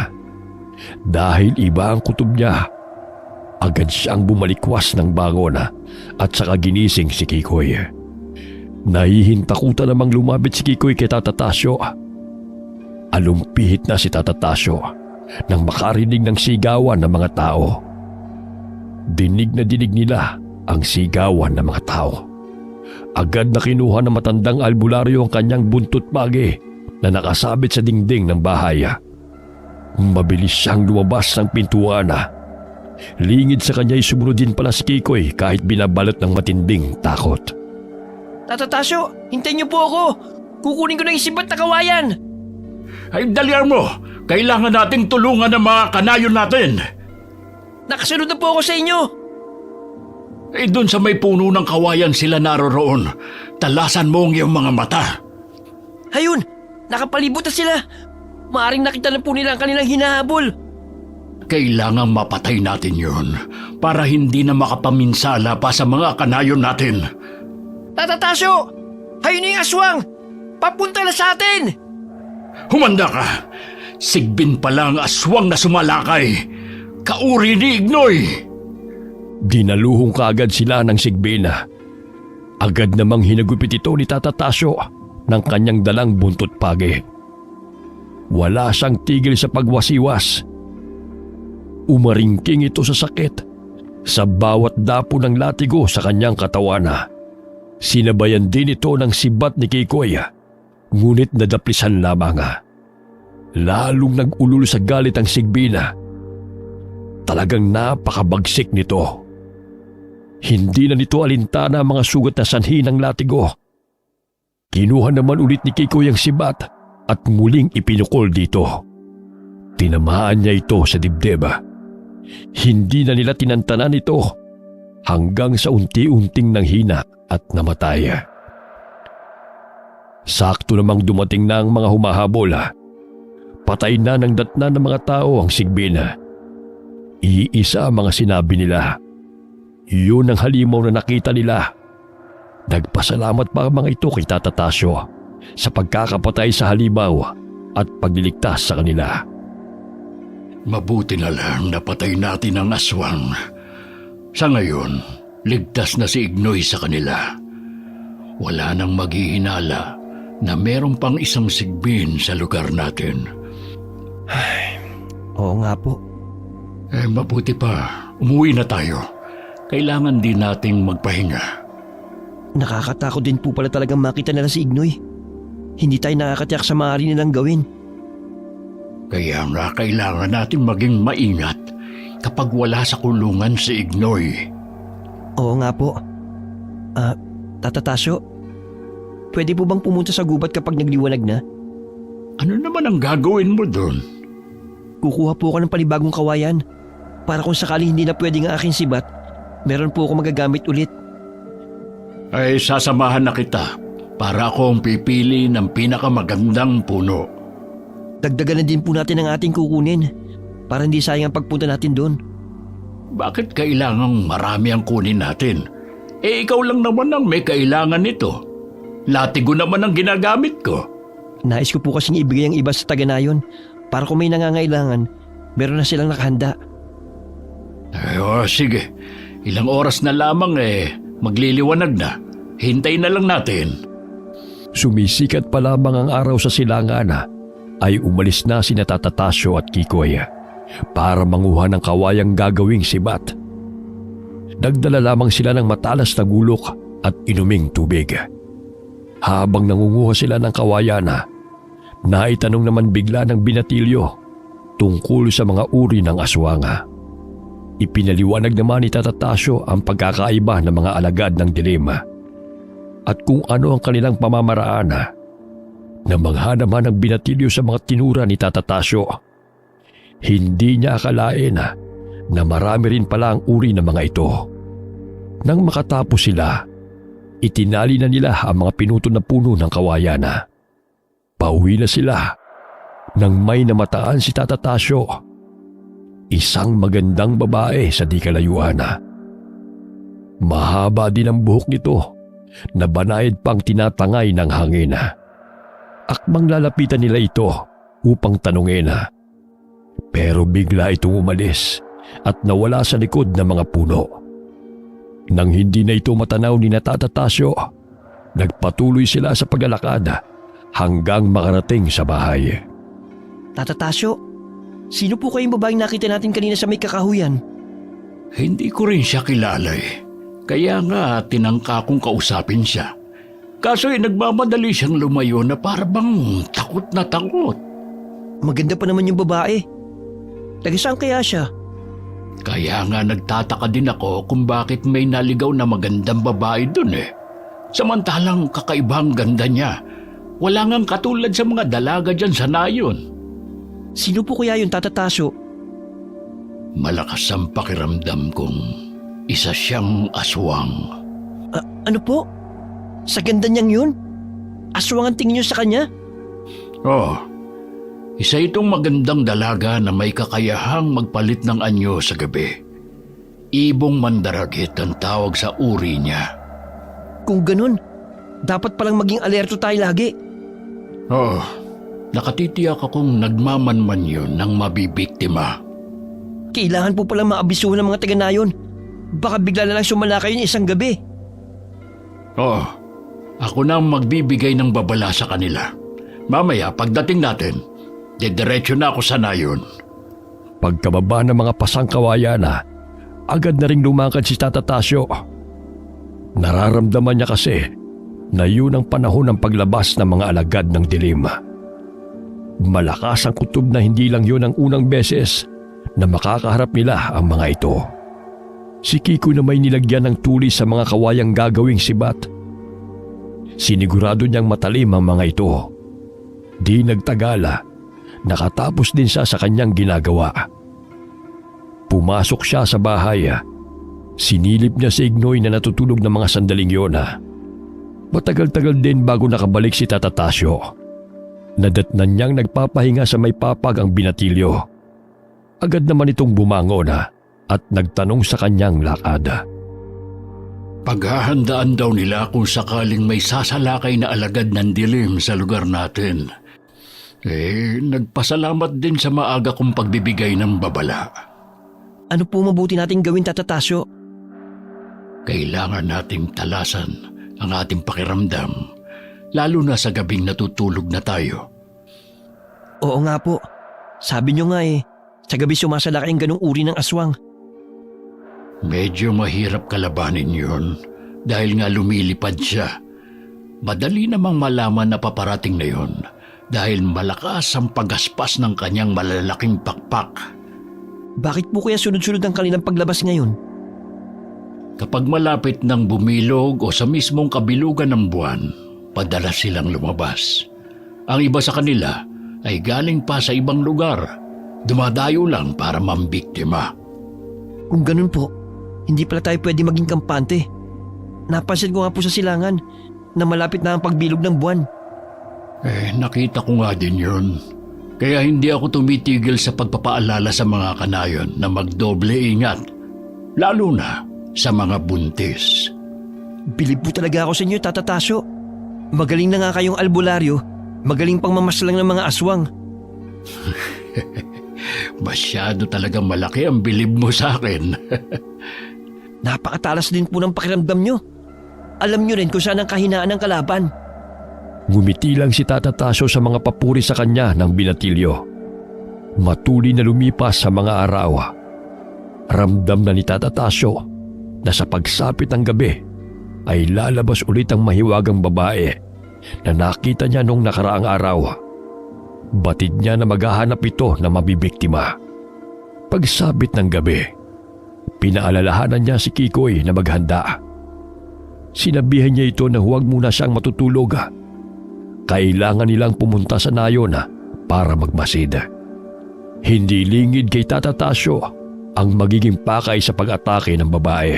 Dahil iba ang kutob niya, agad siyang bumalikwas ng bangon at saka ginising si Kikoy. Nahihintakutan namang lumapit si Kikoy kay Tata Tasyo. Alumpihit na si Tata Tasyo nang makarinig ng sigawan ng mga tao. Dinig na dinig nila ang sigawan ng mga tao. Agad na kinuha ng matandang albularyo ang kanyang buntot bagi na nakasabit sa dingding ng bahay. Mabilis siyang lumabas ng pintuan. Lingid sa kanya ay sumunod din pala si Kikoy kahit binabalot ng matinding takot. Tata Tasyo, hintayin niyo po ako. Kukunin ko na yung sibat na kawayan. Ay, dalian mo! Kailangan nating tulungan ang mga kanayon natin! Nakasunod na po ako sa inyo. Doon sa may puno ng kawayan sila naroroon. Talasan mo ang iyong mga mata. Ayun, nakapalibot na sila. Maaring nakita na po nila ang kanilang hinahabol. Kailangan mapatay natin yun para hindi na makapaminsala pa sa mga kanayon natin. Tata Tasyo, ayun na yung aswang. Papunta na sa atin. Humanda ka! Sigbin pala ang aswang na sumalakay. Kauri ni Ignoy! Dinaluhong kaagad sila ng sigbin. Agad namang hinagupit ito ni Tata Tasyo ng kanyang dalang buntot pagi. Wala siyang tigil sa pagwasiwas. Umaringking ito sa sakit sa bawat dapo ng latigo sa kanyang katawan. Sinabayan din ito ng sibat ni Kikoy, ngunit nadaplisan lamang. Lalong nag-ulul sa galit ang sigbina. Talagang napakabagsik nito. Hindi na nito alintana ang mga sugat na sanhi ng latigo. Kinuha naman ulit ni Kikoy ang sibat at muling ipinukol dito. Tinamaan niya ito sa dibdib. Hindi na nila tinantanan ito hanggang sa unti-unting nanghina at namatay. Sakto namang dumating na ang mga humahabol. Patay na ng datna ng mga tao ang sigbina. Iisa ang mga sinabi nila. Yun ang halimaw na nakita nila. Nagpasalamat pa ang mga ito kay Tata Tasyo sa pagkakapatay sa halimaw at pagliligtas sa kanila. Mabuti na lang napatay natin ang aswang. Sa ngayon, ligtas na si Ignoy sa kanila. Wala nang maghihinala na meron pang isang sigbin sa lugar natin. Oo nga po. Mabuti pa, umuwi na tayo. Kailangan din nating magpahinga. Nakakatakot din po pala talagang makita nila si Ignoy. Hindi tayo nakakatiyak sa maaari nilang gawin. Kaya nga kailangan natin maging maingat kapag wala sa kulungan si Ignoy. Oo nga po. Tata Tasyo, pwede po bang pumunta sa gubat kapag nagliwanag na? Ano naman ang gagawin mo doon? Kukuha po ako ng panibagong kawayan para kung sakali hindi na pwede ang aking sibat, meron po ako magagamit ulit. Ay sasamahan na kita para akong pipili ng pinakamagandang puno. Dagdagan na din po natin ang ating kukunin para hindi sayang ang pagpunta natin doon. Bakit kailangang marami ang kunin natin? Ikaw lang naman ang may kailangan nito. Latigo naman ang ginagamit ko. Nais ko po kasing ibigay ang iba sa taga-nayon para kung may nangangailangan, meron na silang nakahanda. Sige. Ilang oras na lamang magliliwanag na. Hintay na lang natin. Sumisikat pa lamang ang araw sa silangan ay umalis na sina Tata Tasyo at Kikoy para manguha ng kawayang gagawing sibat. Nagdala lamang sila ng matalas na gulok at inuming tubig. Habang nangunguha sila ng kawayan, naitanong naman bigla ng binatilyo tungkol sa mga uri ng aswanga. Ipinaliwanag naman ni Tata Tasyo ang pagkakaiba ng mga alagad ng dilim at kung ano ang kanilang pamamaraan. Namangha naman ang binatilyo sa mga tinura ni Tata Tasyo. Hindi niya akalain na marami rin pala ang uri ng mga ito. Nang makatapos sila, itinali na nila ang mga pinutol na puno ng kawayan. Pauwi na sila nang may namataan si Tata Tasyo. Isang magandang babae sa di kalayuan. Mahaba din ang buhok nito na banayad pang tinatangay ng hangin. Akmang lalapitan nila ito upang tanungin. Pero bigla itong umalis at nawala sa likod ng mga puno. Nang hindi na ito matanaw ni Tata Tasyo, nagpatuloy sila sa paglalakad hanggang makarating sa bahay. Tata Tasyo, sino po kayong babaeng nakita natin kanina sa may kakahuyan? Hindi ko rin siya kilala Kaya nga tinangka kong kausapin siya. Kaso nagmamadali siyang lumayo na parang takot na takot. Maganda pa naman yung babae. Taga saan kaya siya? Kaya nga nagtataka din ako kung bakit may naligaw na magandang babae dun Samantalang kakaibang ganda niya. Wala ngang katulad sa mga dalaga dyan sa nayon. Sino po kaya yung Tata Tasyo? Malakas ang pakiramdam kong isa siyang aswang. Ano po? Sa ganda niyang yun? Aswang ang tingin niyo sa kanya? Isa itong magandang dalaga na may kakayahang magpalit ng anyo sa gabi. Ibong mandaragit ang tawag sa uri niya. Kung ganun, dapat palang maging alerto tayo lagi. Nakatitiyak akong nagmamanman yun ng mabibiktima. Kailangan po palang maabisuhan ng mga taga-nayon. Baka bigla na lang sumala kayo isang gabi. Ako na ang magbibigay ng babala sa kanila. Mamaya, pagdating natin, didiretso na ako sa nayon. Pagkababa ng mga pasangkawayan agad na ring lumakad si Tata Tasyo. Nararamdaman niya kasi na yun ang panahon ng paglabas ng mga alagad ng dilim. Malakas ang kutob na hindi lang yun ang unang beses na makakaharap nila ang mga ito. Si Kiko na may nilagyan ng tulis sa mga kawayang gagawing sibat. Sinigurado niyang matalim ang mga ito. Di nagtagala, nakatapos din siya sa kanyang ginagawa. Pumasok siya sa bahay. Sinilip niya si Ignoy na natutulog ng mga sandaling yun. Matagal-tagal din bago nakabalik si Tata Tasyo. Nadatnan niyang nagpapahinga sa may papag ang binatilyo. Agad naman itong bumangon at nagtanong sa kanyang lakad. Paghahandaan daw nila kung sakaling may sasalakay na alagad ng dilim sa lugar natin. Nagpasalamat din sa maaga kong pagbibigay ng babala. Ano po mabuti nating gawin, Tata Tasyo? Kailangan nating talasan ang ating pakiramdam, lalo na sa gabing natutulog na tayo. Oo nga po. Sabi niyo nga sa gabi sumasalakay ang ganung uri ng aswang. Medyo mahirap kalabanin yun dahil nga lumilipad siya. Madali namang malaman na paparating na yun dahil malakas ang pagaspas ng kanyang malalaking pakpak. Bakit po kaya sunod-sunod ang kanilang paglabas ngayon? Kapag malapit ng bumilog o sa mismong kabilugan ng buwan, padalas silang lumabas. Ang iba sa kanila ay galing pa sa ibang lugar. Dumadayo lang para mambiktima. Kung ganun po, hindi pala tayo pwede maging kampante. Napansin ko nga po sa silangan na malapit na ang pagbilog ng buwan. Nakita ko nga din yun. Kaya hindi ako tumitigil sa pagpapaalala sa mga kanayon na magdoble ingat. Lalo na sa mga buntis. Bilib po talaga ako sa inyo, Tata Tasyo. Magaling na nga kayong albularyo, magaling pang mamaslang ng mga aswang. Masyado talagang malaki ang bilib mo sa akin. Napakatalas din po ng pakiramdam nyo. Alam nyo rin kung saan ang kahinaan ng kalaban. Ngumiti lang si Tata Tasyo sa mga papuri sa kanya ng binatilyo. Matuloy na lumipas sa mga araw. Ramdam na ni Tata Tasyo na sa pagsapit ng gabi ay lalabas ulit ang mahiwagang babae na nakita niya nung nakaraang araw. Batid niya na maghahanap ito na mabibiktima. Pagsapit ng gabi, pinaalalahanan niya si Kikoy na maghanda. Sinabihan niya ito na huwag muna siyang matutulog. Kailangan nilang pumunta sa nayon para magmasid. Hindi lingid kay Tata Tasyo ang magiging pakay sa pag-atake ng babae.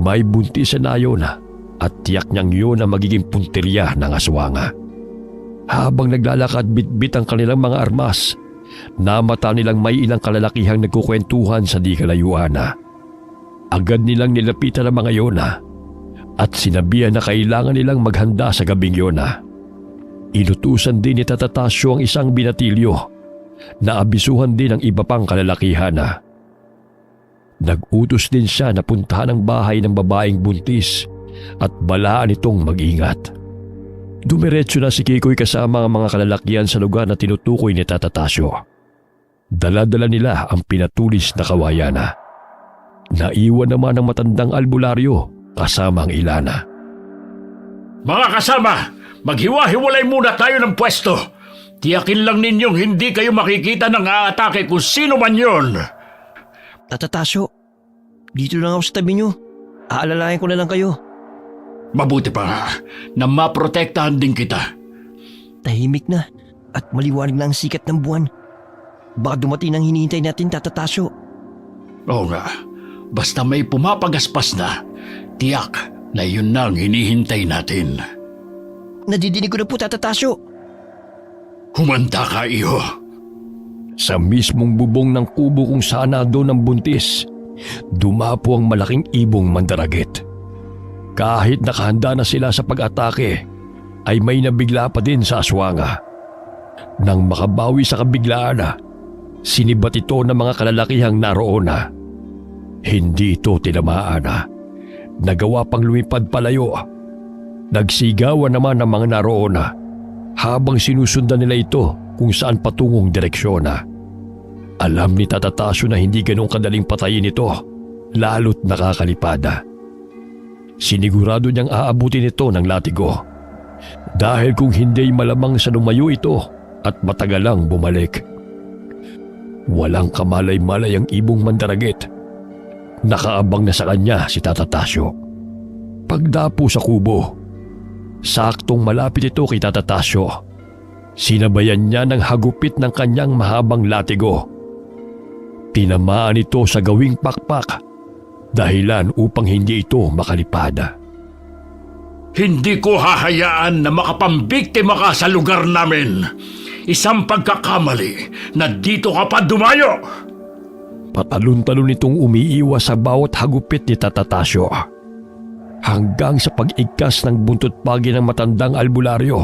May buntis sa nayon at tiyak niyang yun ang magiging punteriya ng aswanga. Habang naglalakad bitbit ang kanilang mga armas, namata nilang may ilang kalalakihang nagkukwentuhan sa di kalayuan. Agad nilang nilapitan ang mga yun at sinabihan na kailangan nilang maghanda sa gabing yun. Inutusan din ni Tata Tasyo ang isang binatilyo na abisuhan din ang iba pang kalalakihan. Nag-utos din siya na puntahan ang bahay ng babaeng buntis at balaan itong mag-ingat. Dumiretso na si Kikoy kasama ang mga kalalakihan sa lugar na tinutukoy ni Tata Tasyo. Dala-dala nila ang pinatulis na kawayan. Naiwan naman ang matandang albularyo kasama ang ilana. Mga kasama, maghiwa-hiwalay muna tayo ng pwesto. Tiyakin lang ninyong hindi kayo makikita ng aatake kung sino man yon. Tata Tasyo, dito lang ako sa tabi nyo. Aalalayan ko na lang kayo. Mabuti pa nga na maprotektahan din kita. Tahimik na at maliwanag na ang sikat ng buwan. Baka dumating ang hinihintay natin, Tata Tasyo. Oo nga, basta may pumapagaspas na, tiyak na yun na ang hinihintay natin. Nadidinig ko na po, Tata Tasyo. Humanda ka, iho. Sa mismong bubong ng kubo kung saan doon ang buntis, dumapo ang malaking ibong mandaragit. Kahit nakahanda na sila sa pag-atake, ay may nabigla pa din sa aswanga. Nang makabawi sa kabiglaan, sinibat ito ng mga kalalakihang naroon. Hindi ito tinamaan. Nagawa pang lumipad palayo. Nagsigawan naman ang mga naroon habang sinusundan nila ito kung saan patungong direksyon. Alam ni Tata Tasyo na hindi ganong kadaling patayin ito, lalo't nakakalipad. Sinigurado niyang aabutin ito ng latigo. Dahil kung hindi malamang sa lumayo ito at matagalang bumalik. Walang kamalay-malay ang ibong mandaragit. Nakaabang na sa kanya si Tata Tasyo. Pagdapo sa kubo, saktong malapit ito kay Tata Tasyo. Sinabayan niya ng hagupit ng kanyang mahabang latigo. Tinamaan ito sa gawing pakpak, dahilan upang hindi ito makalipad. Hindi ko hahayaan na makapambiktima ka sa lugar namin. Isang pagkakamali na dito ka pa dumayo. Patalon-talon itong umiiwas sa bawat hagupit ni Tata Tasyo. Hanggang sa pag-igkas ng buntot pagi ng matandang albularyo,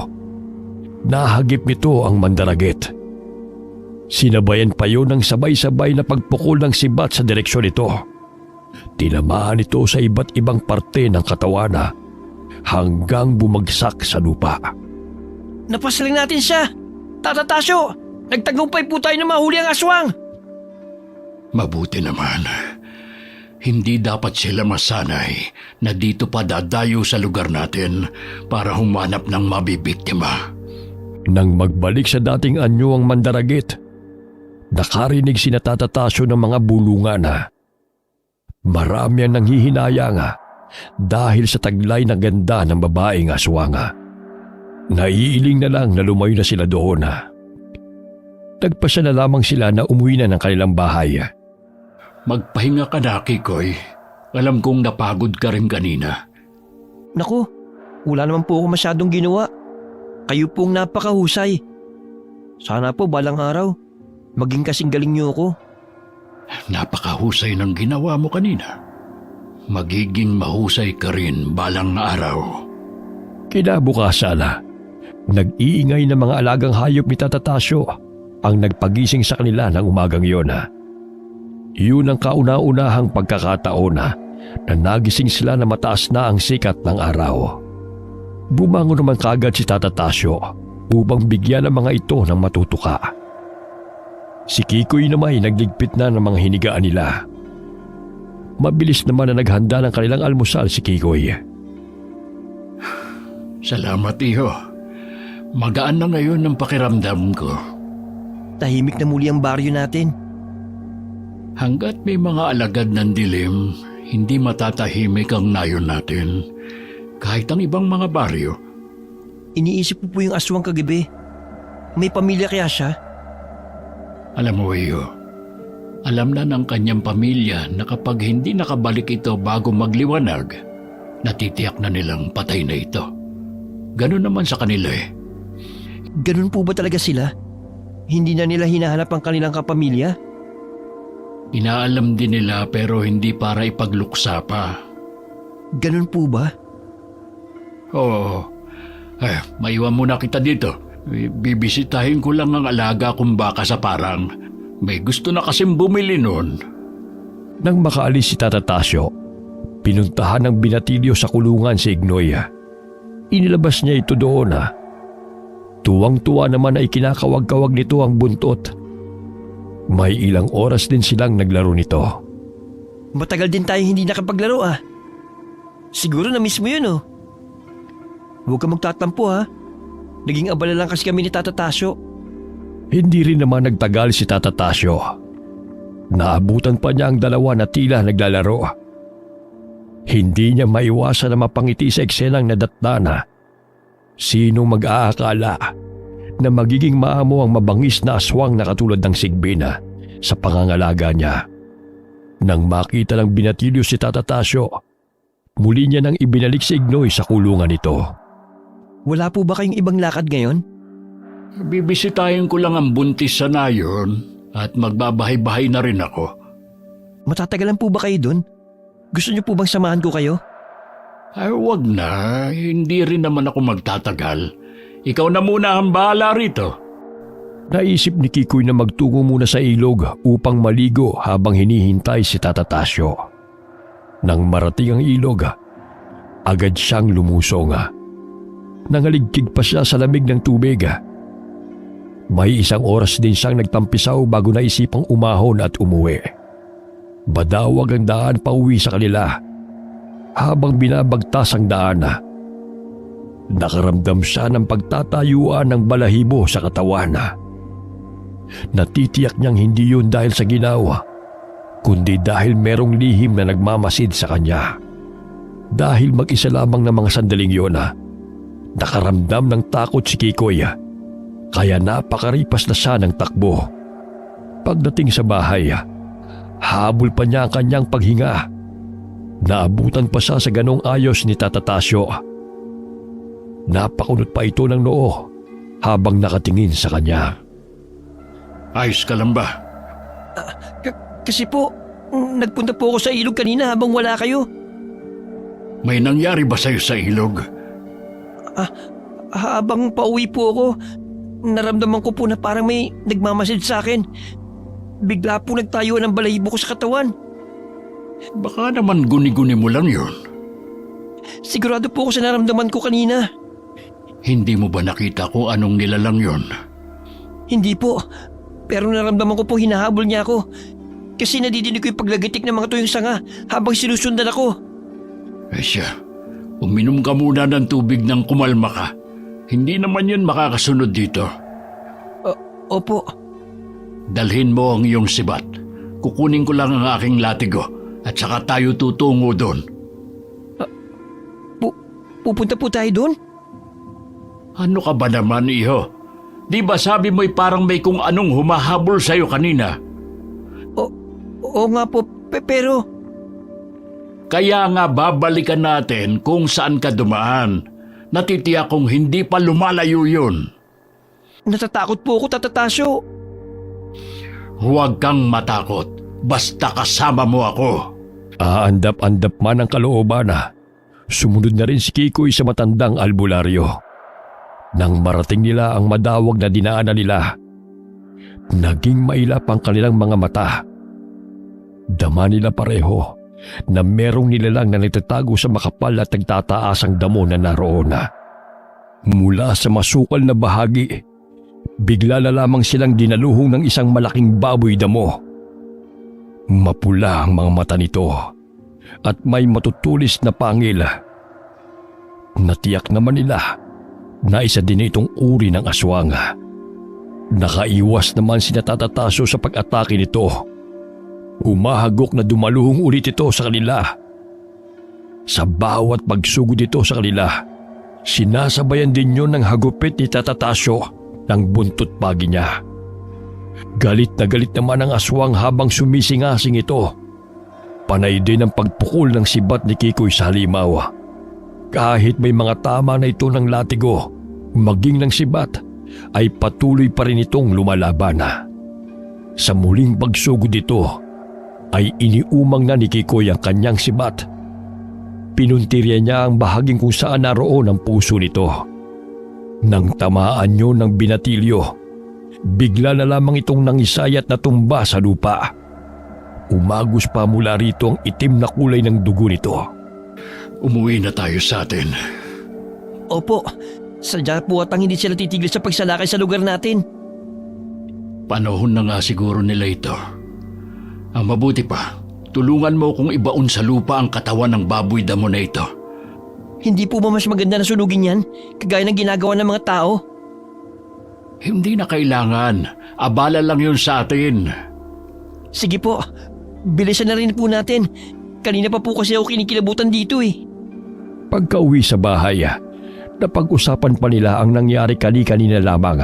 nahagip nito ang mandaragit. Sinabayan pa yun ng sabay-sabay na pagpukol ng sibat sa direksyon nito. Tinamaan ito sa iba't ibang parte ng katawan hanggang bumagsak sa lupa. Napasaling natin siya! Tata Tasyo! Nagtagumpay po tayo na mahuli ang aswang! Mabuti naman. Hindi dapat sila masanay na dito pa dadayo sa lugar natin para humanap ng mabibiktima. Nang magbalik sa dating anyo ang mandaragit, nakarinig si Tata Tasyo ng mga bulungan. Marami ang nanghihinayang dahil sa taglay na ganda ng babaeng aswanga. Naiiling na lang na lumayo na sila doon. Nagpasya na lamang sila na umuwi na ng kanilang bahay. Magpahinga ka na, Kikoy. Alam kong napagod ka rin kanina. Naku, wala naman po ako masyadong ginawa. Kayo pong napakahusay. Sana po balang araw, maging kasing galing niyo ako. Napakahusay ng ginawa mo kanina. Magiging mahusay ka rin balang araw. Kinabukasan, nag-iingay ng mga alagang hayop ni Tata Tasyo ang nagpagising sa kanila ng umagang iyon. Yun ang kauna-unahang pagkakataon na nagising sila na mataas na ang sikat ng araw. Bumangon naman kagad si Tata Tasyo upang bigyan ang mga ito ng matutuka. Si Kikoy naman ay nagligpit na ng mga hinigaan nila. Mabilis naman na naghanda ng kanilang almusal si Kikoy. Salamat, iho. Magaan na ngayon ang pakiramdam ko. Tahimik na muli ang baryo natin. Hanggat may mga alagad ng dilim, hindi matatahimik ang nayon natin. Kahit ang ibang mga baryo. Iniisip ko po yung aswang kagabi. May pamilya kaya siya? Alam mo, iyo, alam na ng kanyang pamilya na kapag hindi nakabalik ito bago magliwanag, natitiyak na nilang patay na ito. Ganun naman sa kanila eh. Ganun po ba talaga sila? Hindi na nila hinahanap ang kanilang kapamilya? Inaalam din nila pero hindi para ipagluksa pa. Ganun po ba? Oo. Maiwan muna kita dito. Bibisitahin ko lang ang alaga kong baka sa parang. May gusto na kasing bumili nun. Nang makaalis si Tata Tasyo, pinuntahan ng binatilyo sa kulungan si Ignoy. Inilabas niya ito doon. Tuwang-tuwa naman ay kinakawag-kawag nito ang buntot. May ilang oras din silang naglaro nito. Matagal din tayo hindi nakapaglaro ah. Siguro na-miss mo yun oh. Huwag ka magtatampo ha. Naging abala lang kasi kami ni Tata Tasyo. Hindi rin naman nagtagal si Tata Tasyo. Naabutan pa niya ang dalawa na tila naglalaro. Hindi niya maiwasan na mapangiti sa eksenang nadatna na. Sinong mag-aakala na magiging maamo ang mabangis na aswang na katulad ng Sigbina sa pangangalaga niya. Nang makita ng binatilyo si Tata Tasyo, muli niya nang ibinalik si Ignoy sa kulungan nito. Wala po ba kayong ibang lakad ngayon? Bibisitahin ko lang ang buntis sa nayon at magbabahay-bahay na rin ako. Matatagalan po ba kayo dun? Gusto niyo po bang samahan ko kayo? Ay, wag na. Hindi rin naman ako magtatagal. Ikaw na muna ang bahala rito. Naisip ni Kikoy na magtungo muna sa ilog upang maligo habang hinihintay si Tata Tasyo. Nang marating ang ilog, agad siyang lumusong. Nangaligkig pa siya sa lamig ng tubig. May isang oras din siyang nagtampisaw bago naisipang umahon at umuwi. Badawag ang daan pauwi sa kanila. Habang binabagtas ang daan, nakaramdam siya ng pagtatayuan ng balahibo sa katawan. Natitiyak niyang hindi yun dahil sa ginawa, kundi dahil merong lihim na nagmamasid sa kanya. Dahil mag-isa lamang ng mga sandaling yun, nakaramdam ng takot si Kikoy, kaya napakaripas na siya ng takbo. Pagdating sa bahay, habol pa niya ang kanyang paghinga. Naabutan pa siya sa ganong ayos ni Tata Tasyo. Napakunot pa ito ng noo habang nakatingin sa kanya. Ayos ka lang ba? Kasi po, nagpunta po ako sa ilog kanina habang wala kayo. May nangyari ba sa'yo sa ilog? Habang pauwi po ako, naramdaman ko po na parang may nagmamasid sa akin. Bigla po nagtayo ng balahibo ko sa katawan. Baka naman guni-guni mo lang yun. Sigurado po ako sa naramdaman ko kanina. Hindi mo ba nakita kung anong nilalang yun? Hindi po, pero naramdaman ko po hinahabol niya ako. Kasi nadidinig ko yung paglagatik ng mga tuyong sanga habang sinusundan ako. Siya, uminom ka muna ng tubig nang kumalma ka. Hindi naman yun makakasunod dito. Opo. Dalhin mo ang iyong sibat. Kukunin ko lang ang aking latigo at saka tayo tutungo doon. Pupunta po tayo doon? Ano ka ba naman, iho? Di ba sabi mo'y parang may kung anong humahabol sa'yo kanina? Oo nga po, Pero, Kaya nga babalikan natin kung saan ka dumaan. Natitiyak kong hindi pa lumalayo yun. natatakot po ako, Tata Tasyo. Huwag kang matakot. Basta kasama mo ako. Aandap-andap man ang kalooban sumunod na rin si Kikoy sa matandang albularyo. Nang marating nila ang madawag na dinaanan nila, naging mailap ang kanilang mga mata. Dama nila pareho na merong nilalang na nagtatago sa makapal at nagtataasang damo na naroon. Mula sa masukal na bahagi, bigla na lamang silang dinaluhong ng isang malaking baboy damo. Mapula ang mga mata nito at may matutulis na pangil. Natiyak naman nila na isa din itong uri ng aswang. Nakaiwas naman si Tata Tasyo sa pag-atake nito. Humahagok na dumaluhong ulit ito sa kanila. Sa bawat pagsugod ito sa kanila, sinasabayan din yun ng hagupit ni Tata Tasyo ng buntot pagi niya. Galit na galit naman ang aswang habang sumisingasing ito. Panay din ang pagpukol ng sibat ni Kikoy sa halimaw. Kahit may mga tama na ito ng latigo, maging ng sibat, ay patuloy pa rin itong lumalaban. Sa muling pagsugod ito, ay iniumang na ni Kikoy ang kanyang sibat. Pinuntirya niya ang bahaging kung saan naroon ang puso nito. Nang tamaan niyo ng binatilyo, bigla na lamang itong nangisay at natumba sa lupa. Umagos pa mula rito ang itim na kulay ng dugo nito. Umuwi na tayo sa atin. Opo, sadya po at hindi sila titigil sa pagsalakay sa lugar natin. Panahon na nga siguro nila ito. Ang mabuti pa, tulungan mo kung ibaon sa lupa ang katawan ng baboy damo na ito. Hindi po ba mas maganda na sunugin yan, kagaya ng ginagawa ng mga tao? Hindi na kailangan. Abala lang yun sa atin. Sige po, bilisan na rin po natin. Kanina pa po kasi ako kinikilabutan dito eh. Pagka-uwi sa bahay, napag-usapan pa nila ang nangyari kanina lamang.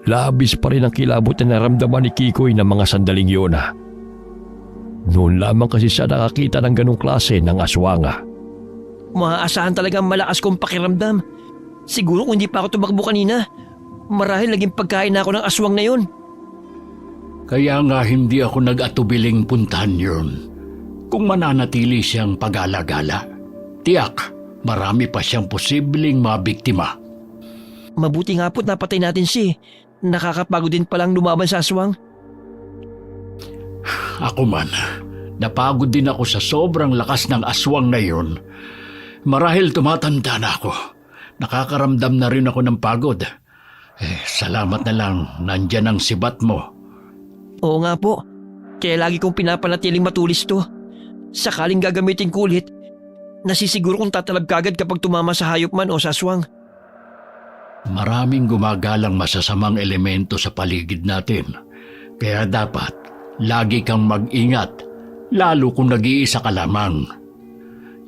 Labis pa rin ang kilabot na naramdaman ni Kikoy ng mga sandaling yun. Noon lamang kasi siya nakakita ng ganong klase ng aswang. Maaasahan talagang malakas kong pakiramdam. Siguro kung hindi pa ako tumakbo kanina, marahil naging pagkain na ako ng aswang na yun. Kaya nga hindi ako nag-atubiling puntahan yun. Kung mananatili siyang pag-alagala, tiyak marami pa siyang posibleng mabiktima. Mabuti nga po't napatay natin siya. Nakakapagod din palang lumaban sa aswang. Ako man, napagod din ako sa sobrang lakas ng aswang na yun. Marahil tumatanda na ako. Nakakaramdam na rin ako ng pagod. Salamat na lang, nandyan ang sibat mo. Oo nga po, kaya lagi kong pinapanatiling matulis to. Sakaling gagamitin ko ulit, nasisiguro kong tatalab kagad kapag tumama sa hayop man o sa aswang. Maraming gumagalang masasamang elemento sa paligid natin. Kaya dapat, lagi kang mag-ingat, lalo kung nag-iisa ka lamang.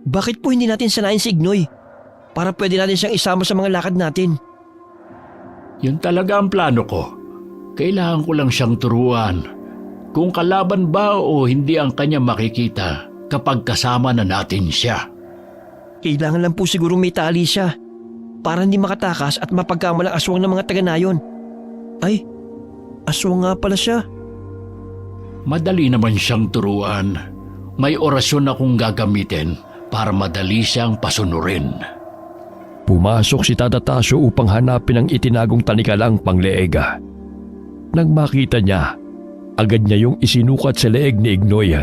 Bakit po hindi natin sanayin si Ignoy? Para pwede natin siyang isama sa mga lakad natin. Yun talaga ang plano ko. Kailangan ko lang siyang turuan. Kung kalaban ba o hindi ang kanya makikita kapag kasama na natin siya. Kailangan lang po siguro may tali siya para hindi makatakas at mapagkamalang aswang ng mga taga-nayon. Ay, aswang nga pala siya. Madali naman siyang turuan. May orasyon akong gagamitin para madali siyang pasunurin. Pumasok si Tata Tasyo upang hanapin ang itinagong tanikalang pangleeg. Nang makita niya, agad niya yung isinukat sa leeg ni Ignoy.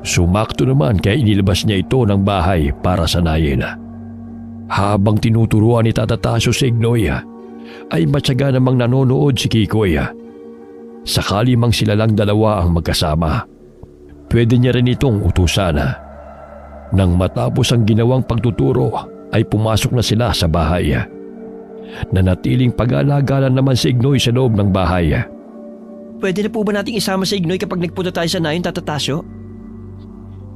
Sumakto naman kaya inilabas niya ito ng bahay para sanayin. Habang tinuturuan ni Tata Tasyo si Ignoy, ay matyaga namang nanonood si Kikoy. Sakali mang sila lang dalawa ang magkasama, pwede niya rin itong utusan. Nang matapos ang ginawang pagtuturo, ay pumasok na sila sa bahay. Nanatiling pag-alagalan naman si Ignoy sa loob ng bahay. Pwede na po ba nating isama si Ignoy kapag nagpunta tayo sa nayon, Tata Tasyo?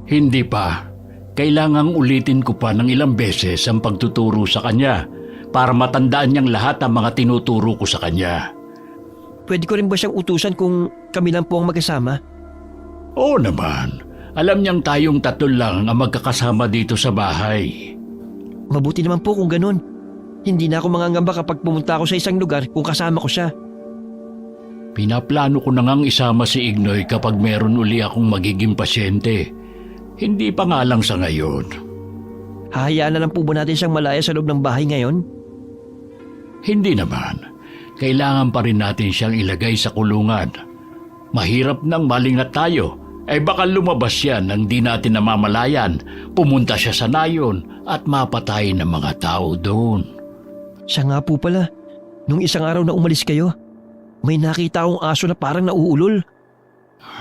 Hindi pa. Kailangang ulitin ko pa ng ilang beses ang pagtuturo sa kanya para matandaan niyang lahat ang mga tinuturo ko sa kanya. Pwede ko rin ba siyang utusan kung kami lang po ang magkasama? Oo naman. Alam niyang tayong tatlo lang ang magkakasama dito sa bahay. Mabuti naman po kung ganun. Hindi na ako mangangamba kapag pumunta ako sa isang lugar kung kasama ko siya. Pinaplano ko na ngang isama si Ignoy kapag meron uli akong magiging pasyente. Hindi pa nga lang sa ngayon. Hahayaan na lang po ba natin siyang malaya sa loob ng bahay ngayon? Hindi naman. Kailangan pa rin natin siyang ilagay sa kulungan. Mahirap nang malingat tayo. Ay baka lumabas yan nang di natin namamalayan. Pumunta siya sa nayon at mapatay ng mga tao doon. Siya nga po pala. Nung isang araw na umalis kayo, may nakita akong aso na parang nauulol.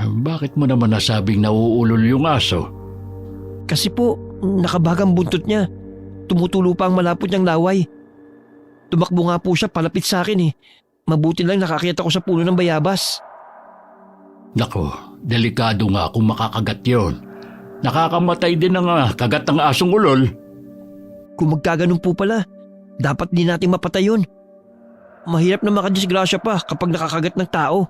Bakit mo naman nasabing nauulol yung aso? Kasi po, nakabagang buntot niya. Tumutulo pa ang malapot niyang laway. Tumakbo nga po siya palapit sa akin eh. Mabuti lang nakakita ko sa puno ng bayabas. Nako, delikado nga kung makakagat yon. Nakakamatay din ang kagat ng asong ulol. Kung magkaganon po pala, dapat din natin mapatay yun. Mahirap na makadisgrasya pa kapag nakakagat ng tao.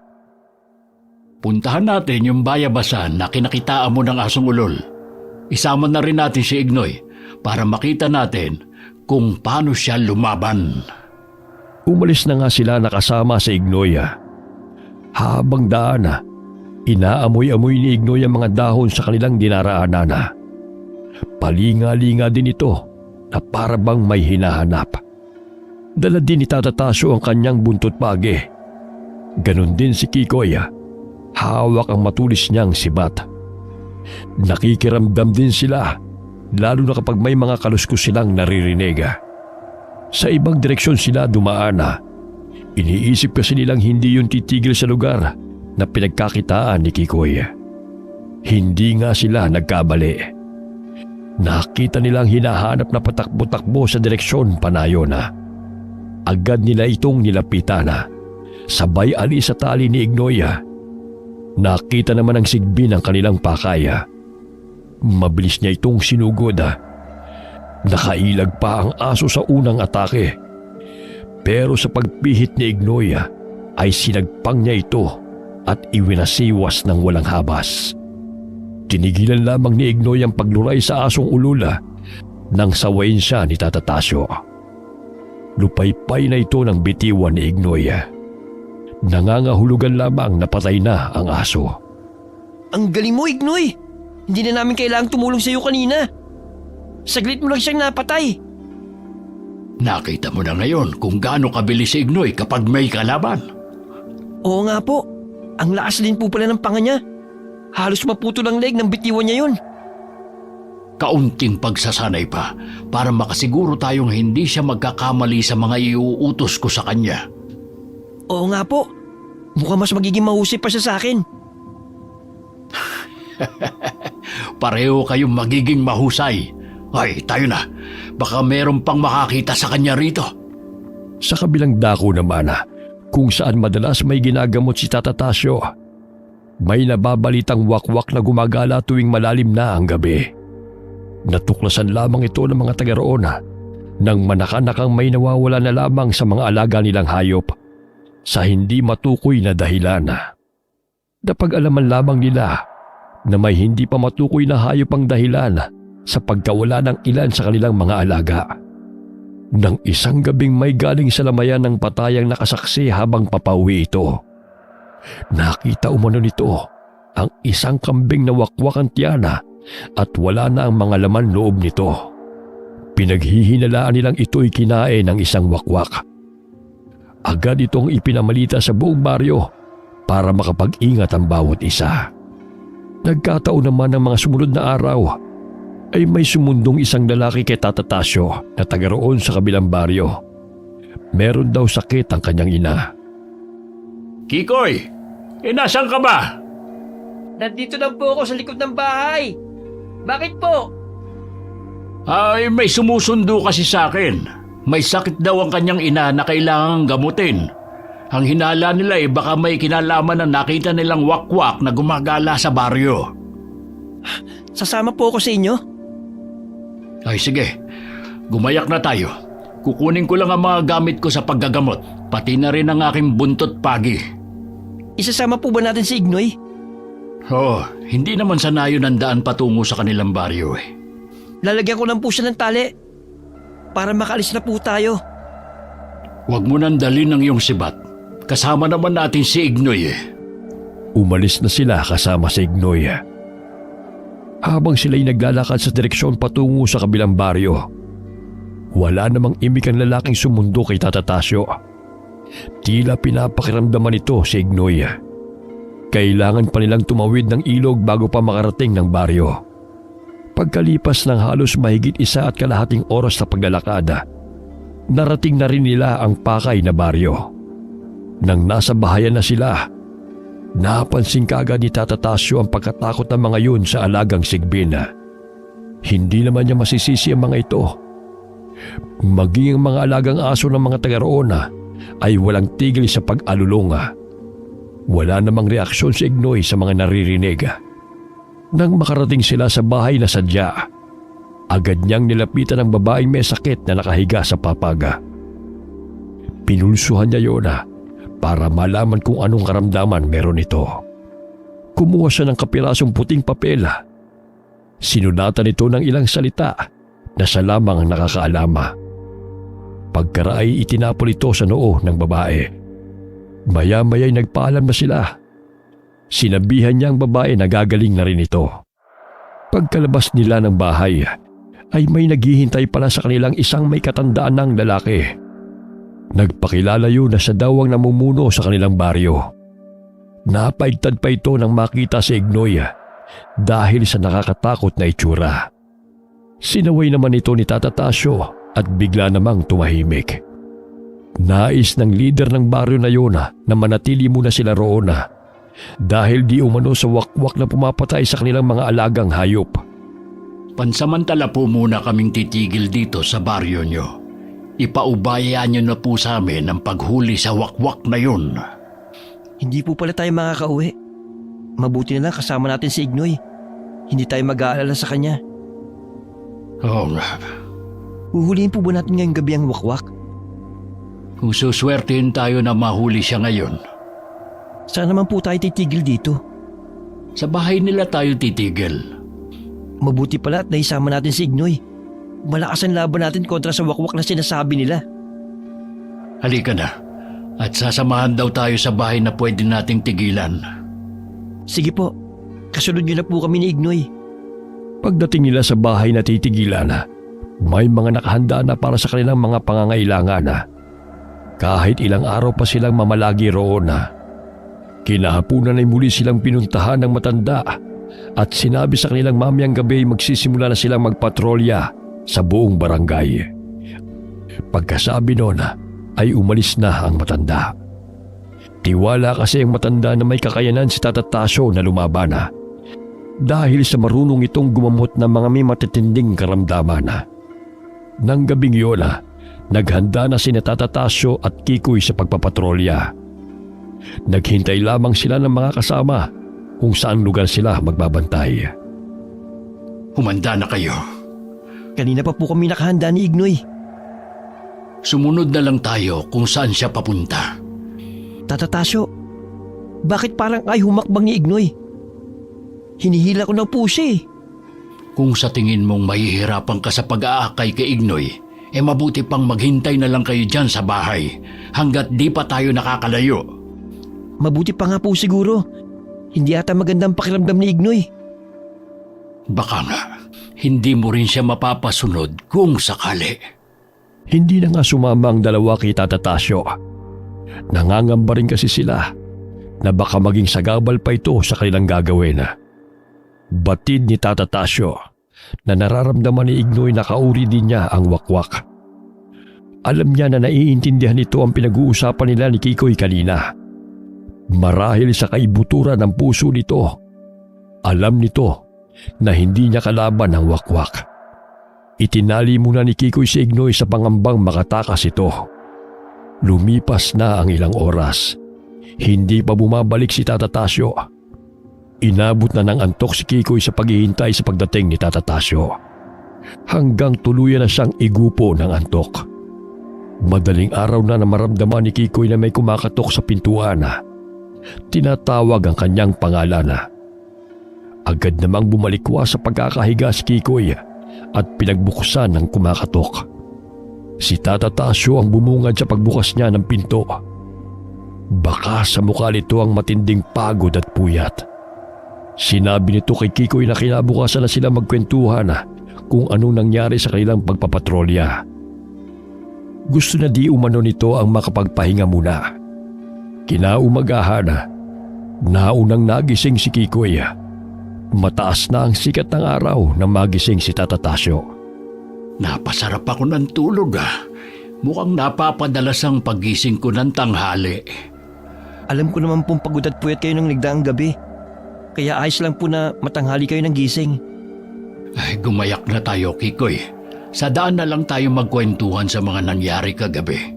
Puntahan natin yung bayabasan na kinakitaan mo ng asong ulol. Isama na rin natin si Ignoy para makita natin kung paano siya lumaban. Umalis na nga sila nakasama sa Ignoya. Habang daan na, inaamoy-amoy ni Ignoy ang mga dahon sa kanilang dinaraanan. Palinga-linga din ito na para bang may hinahanap. Dala din ni Tata Tasyo ang kanyang buntot pagi. Ganon din si Kikoy. Hawak ang matulis niyang sibat. Nakikiramdam din sila, lalo na kapag may mga kaluskos silang naririnig. Sa ibang direksyon sila dumaan. Iniisip kasi nilang hindi yun titigil sa lugar na pinagkakitaan ni Kikoy. Hindi nga sila nagkabali. Nakita nilang hinahanap na patakbo-takbo sa direksyon panayon. Agad nila itong nilapitan. Sabay alis sa tali ni Ignoy. Nakita naman ang sigbi ng kanilang pakay. Mabilis niya itong sinugod. Nakailag pa ang aso sa unang atake. Pero sa pagpihit ni Ignoy ay sinagpang niya ito at iwinasiwas ng walang habas. Tinigilan lamang ni Ignoy ang pagluray sa asong ulula nang sawayin siya ni Tata Tasyo. Lupaypay na ito ng bitiwan ni Ignoy. Nangangahulugan lamang na patay na ang aso. Ang galing mo, Ignoy! Hindi na namin kailangang tumulong sa iyo kanina. Saglit mo lang siyang napatay. Nakita mo na ngayon kung gaano kabilis si Ignoy kapag may kalaban. Oo nga po. Ang lakas din po pala ng panga niya. Halos maputol ang leg ng bitiwan niya yun. Kaunting pagsasanay pa para makasiguro tayong hindi siya magkakamali sa mga iuutos ko sa kanya. Oo nga po. Mukhang mas magiging mahusay pa siya sa akin. Pareho kayong magiging mahusay. Ay, tayo na. Baka meron pang makakita sa kanya rito. Sa kabilang dako naman, kung saan madalas may ginagamot si Tata Tasyo, may nababalitang wakwak na gumagala tuwing malalim na ang gabi. Natuklasan lamang ito ng mga taga roon nang manakanakang may nawawala na lamang sa mga alaga nilang hayop sa hindi matukoy na dahilan. Napag-alaman lamang nila na may hindi pa matukoy na hayop ang dahilan sa pagkawala ng ilan sa kanilang mga alaga. Nang isang gabing may galing sa lamayan ng patayang nakasaksi habang papauwi ito, nakita umano nito ang isang kambing na wakwak ang tiyana at wala na ang mga laman loob nito. Pinaghihinalaan nilang ito'y kinain ng isang wakwak. Agad itong ipinamalita sa buong baryo para makapag-ingat ang bawat isa. Nagkataon naman ng mga sumunod na araw ay may sumundong isang lalaki kay Tata Tasyo na taga roon sa kabilang baryo. Meron daw sakit ang kanyang ina. Kikoy, nasaan ka ba? Nandito lang po ako sa likod ng bahay. Bakit po? Ay, may sumusundo kasi sa akin. May sakit daw ang kanyang ina na kailangang gamutin. Ang hinala nila baka may kinalaman na nakita nilang wakwak na gumagala sa baryo. Sasama po ako sa inyo? Ay sige, gumayak na tayo. Kukunin ko lang ang mga gamit ko sa paggagamot, pati na rin ang aking buntot pagi. Isasama po ba natin si Ignoy? Oo, hindi naman sanayon ang daan patungo sa kanilang baryo eh. Lalagyan ko lang po siya ng tali para makaalis na po tayo. Huwag mo nang dalhin ang iyong sibat. Kasama naman natin si Ignoy eh. Umalis na sila kasama si Ignoy. Habang sila'y naglalakad sa direksyon patungo sa kabilang baryo, wala namang imik ang lalaking sumundo kay Tata Tasyo. Tila pinapakiramdaman ito si Ignoy. Kailangan pa nilang tumawid ng ilog bago pa makarating ng baryo. Pagkalipas ng halos mahigit 1.5 oras na paglalakad, narating na rin nila ang pakay na baryo. Nang nasa bahayan na sila, napansin kaagad ni Tata Tasyo ang pagkatakot ng mga yun sa alagang sigbin. Hindi naman niya masisisi ang mga ito. Maging ang mga alagang aso ng mga taga roon ay walang tigil sa pag-alulunga. Wala namang reaksyon si Ignoy sa mga naririnig. Nang makarating sila sa bahay na sadya, agad niyang nilapitan ang babaeng may sakit na nakahiga sa papaga. Pinulsuhan niya yun para malaman kung anong karamdaman meron ito. Kumuha siya ng kapirasong puting papel. Sinunatan ito ng ilang salita na siya lamang ang nakakaalama. Pagkaraay itinapon ito sa noo ng babae. Maya-maya'y nagpaalam na sila. Sinabihan niya ang babae na gagaling na rin ito. Pagkalabas nila ng bahay, ay may naghihintay pala sa kanilang isang may katandaan ng lalaki. Nagpakilala yun na siya daw ang namumuno sa kanilang baryo. Napaigtad pa ito nang makita si Ignoy dahil sa nakakatakot na itsura. Sinaway naman ito ni Tata Tasyo at bigla namang tumahimik. Nais ng lider ng baryo na yun na manatili muna sila roon dahil di umano sa wakwak na pumapatay sa kanilang mga alagang hayop. Pansamantala po muna kaming titigil dito sa baryo nyo. Ipaubayaan nyo na po sa amin ang paghuli sa wakwak na yun. Hindi po pala tayo makakauwi. Mabuti na lang kasama natin si Ignoy. Hindi tayo mag-aalala sa kanya. Oo nga. Uhulihin po ba natin ngayong gabi ang wakwak? Kung suswertehin tayo na mahuli siya ngayon, Saan naman po tayo titigil dito? sa bahay nila tayo titigil. Mabuti pala at naisama natin si Ignoy. Malakas ang laban natin kontra sa wakwak na sinasabi nila. Halika na. At sasamahan daw tayo sa bahay na pwede nating tigilan. Sige po, kasunod niyo na po kami ni Ignoy. Pagdating nila sa bahay na titigilan, may mga nakahanda na para sa kanilang mga pangangailangan. Kahit ilang araw pa silang mamalagi roon. Kinahapunan ay muli silang pinuntahan ng matanda at sinabi sa kanilang mamayang gabi magsisimula na silang magpatrolya sa buong barangay. Pagkasabi noon ay umalis na ang matanda. Tiwala kasi ang matanda na may kakayanan si Tata Tasyo na lumaban dahil sa marunong itong gumamot ng mga may matitinding karamdaman. Nang gabing yun, naghanda na sina Tata Tasyo at Kikoy sa pagpapatrolya. Naghintay lamang sila ng mga kasama kung saan lugar sila magbabantay. Humanda na kayo. Kanina pa po kami nakahanda ni Ignoy. Sumunod na lang tayo kung saan siya papunta. Tata Tasyo, bakit parang ay humakbang ni Ignoy? Hinihila ko na po siya eh. Kung sa tingin mong mahihirapan ka sa pag-aakay kay Ignoy, mabuti pang maghintay na lang kayo dyan sa bahay hanggat di pa tayo nakakalayo. Mabuti pa nga po siguro. Hindi ata magandang pakiramdam ni Ignoy. Baka nga, hindi mo rin siya mapapasunod kung sakali. Hindi na nga sumama ang dalawa kay Tata Tasyo. Nangangamba rin kasi sila na baka maging sagabal pa ito sa kanilang gagawin. Batid ni Tata Tasyo na nararamdaman ni Ignoy na kauri din niya ang wakwak. Alam niya na naiintindihan nito ang pinag-uusapan nila ni Kikoy kanina. Marahil sa kaibuturan ng puso nito, alam nito na hindi niya kalaban ang wakwak. Itinali muna ni Kikoy si Ignoy sa pangambang makatakas ito. Lumipas na ang ilang oras. Hindi pa bumabalik si Tata Tasyo. Inabot na ng antok si Kikoy sa paghihintay sa pagdating ni Tata Tasyo. Hanggang tuluyan na siyang igupo ng antok. Madaling araw na maramdaman ni Kikoy na may kumakatok sa pintuan. Tinatawag ang kanyang pangalan. Agad namang bumalikwa sa pagkakahiga si Kikoy at pinagbuksan ng kumakatok. Si Tata Tasyo ang bumungad sa pagbukas niya ng pinto. Baka sa mukha nito ang matinding pagod at puyat. Sinabi nito kay Kikoy na kinabukasan na sila magkwentuhan kung anong nangyari sa kanilang pagpapatrolya. Gusto na di umano nito ang makapagpahinga muna. Kinaumagahan, naunang nagising si Kikoy. Mataas na ang sikat ng araw nang magising si Tata Tasyo. Napasarap ako ng tulog Mukhang napapadalas ang pagising ko ng tanghali. Alam ko naman pong pagod at puyat kayo ng nagdaang gabi. Kaya ayos lang po na matanghali kayo ng gising. Ay, gumayak na tayo, Kikoy. Sa daan na lang tayo magkwentuhan sa mga nangyari kagabi.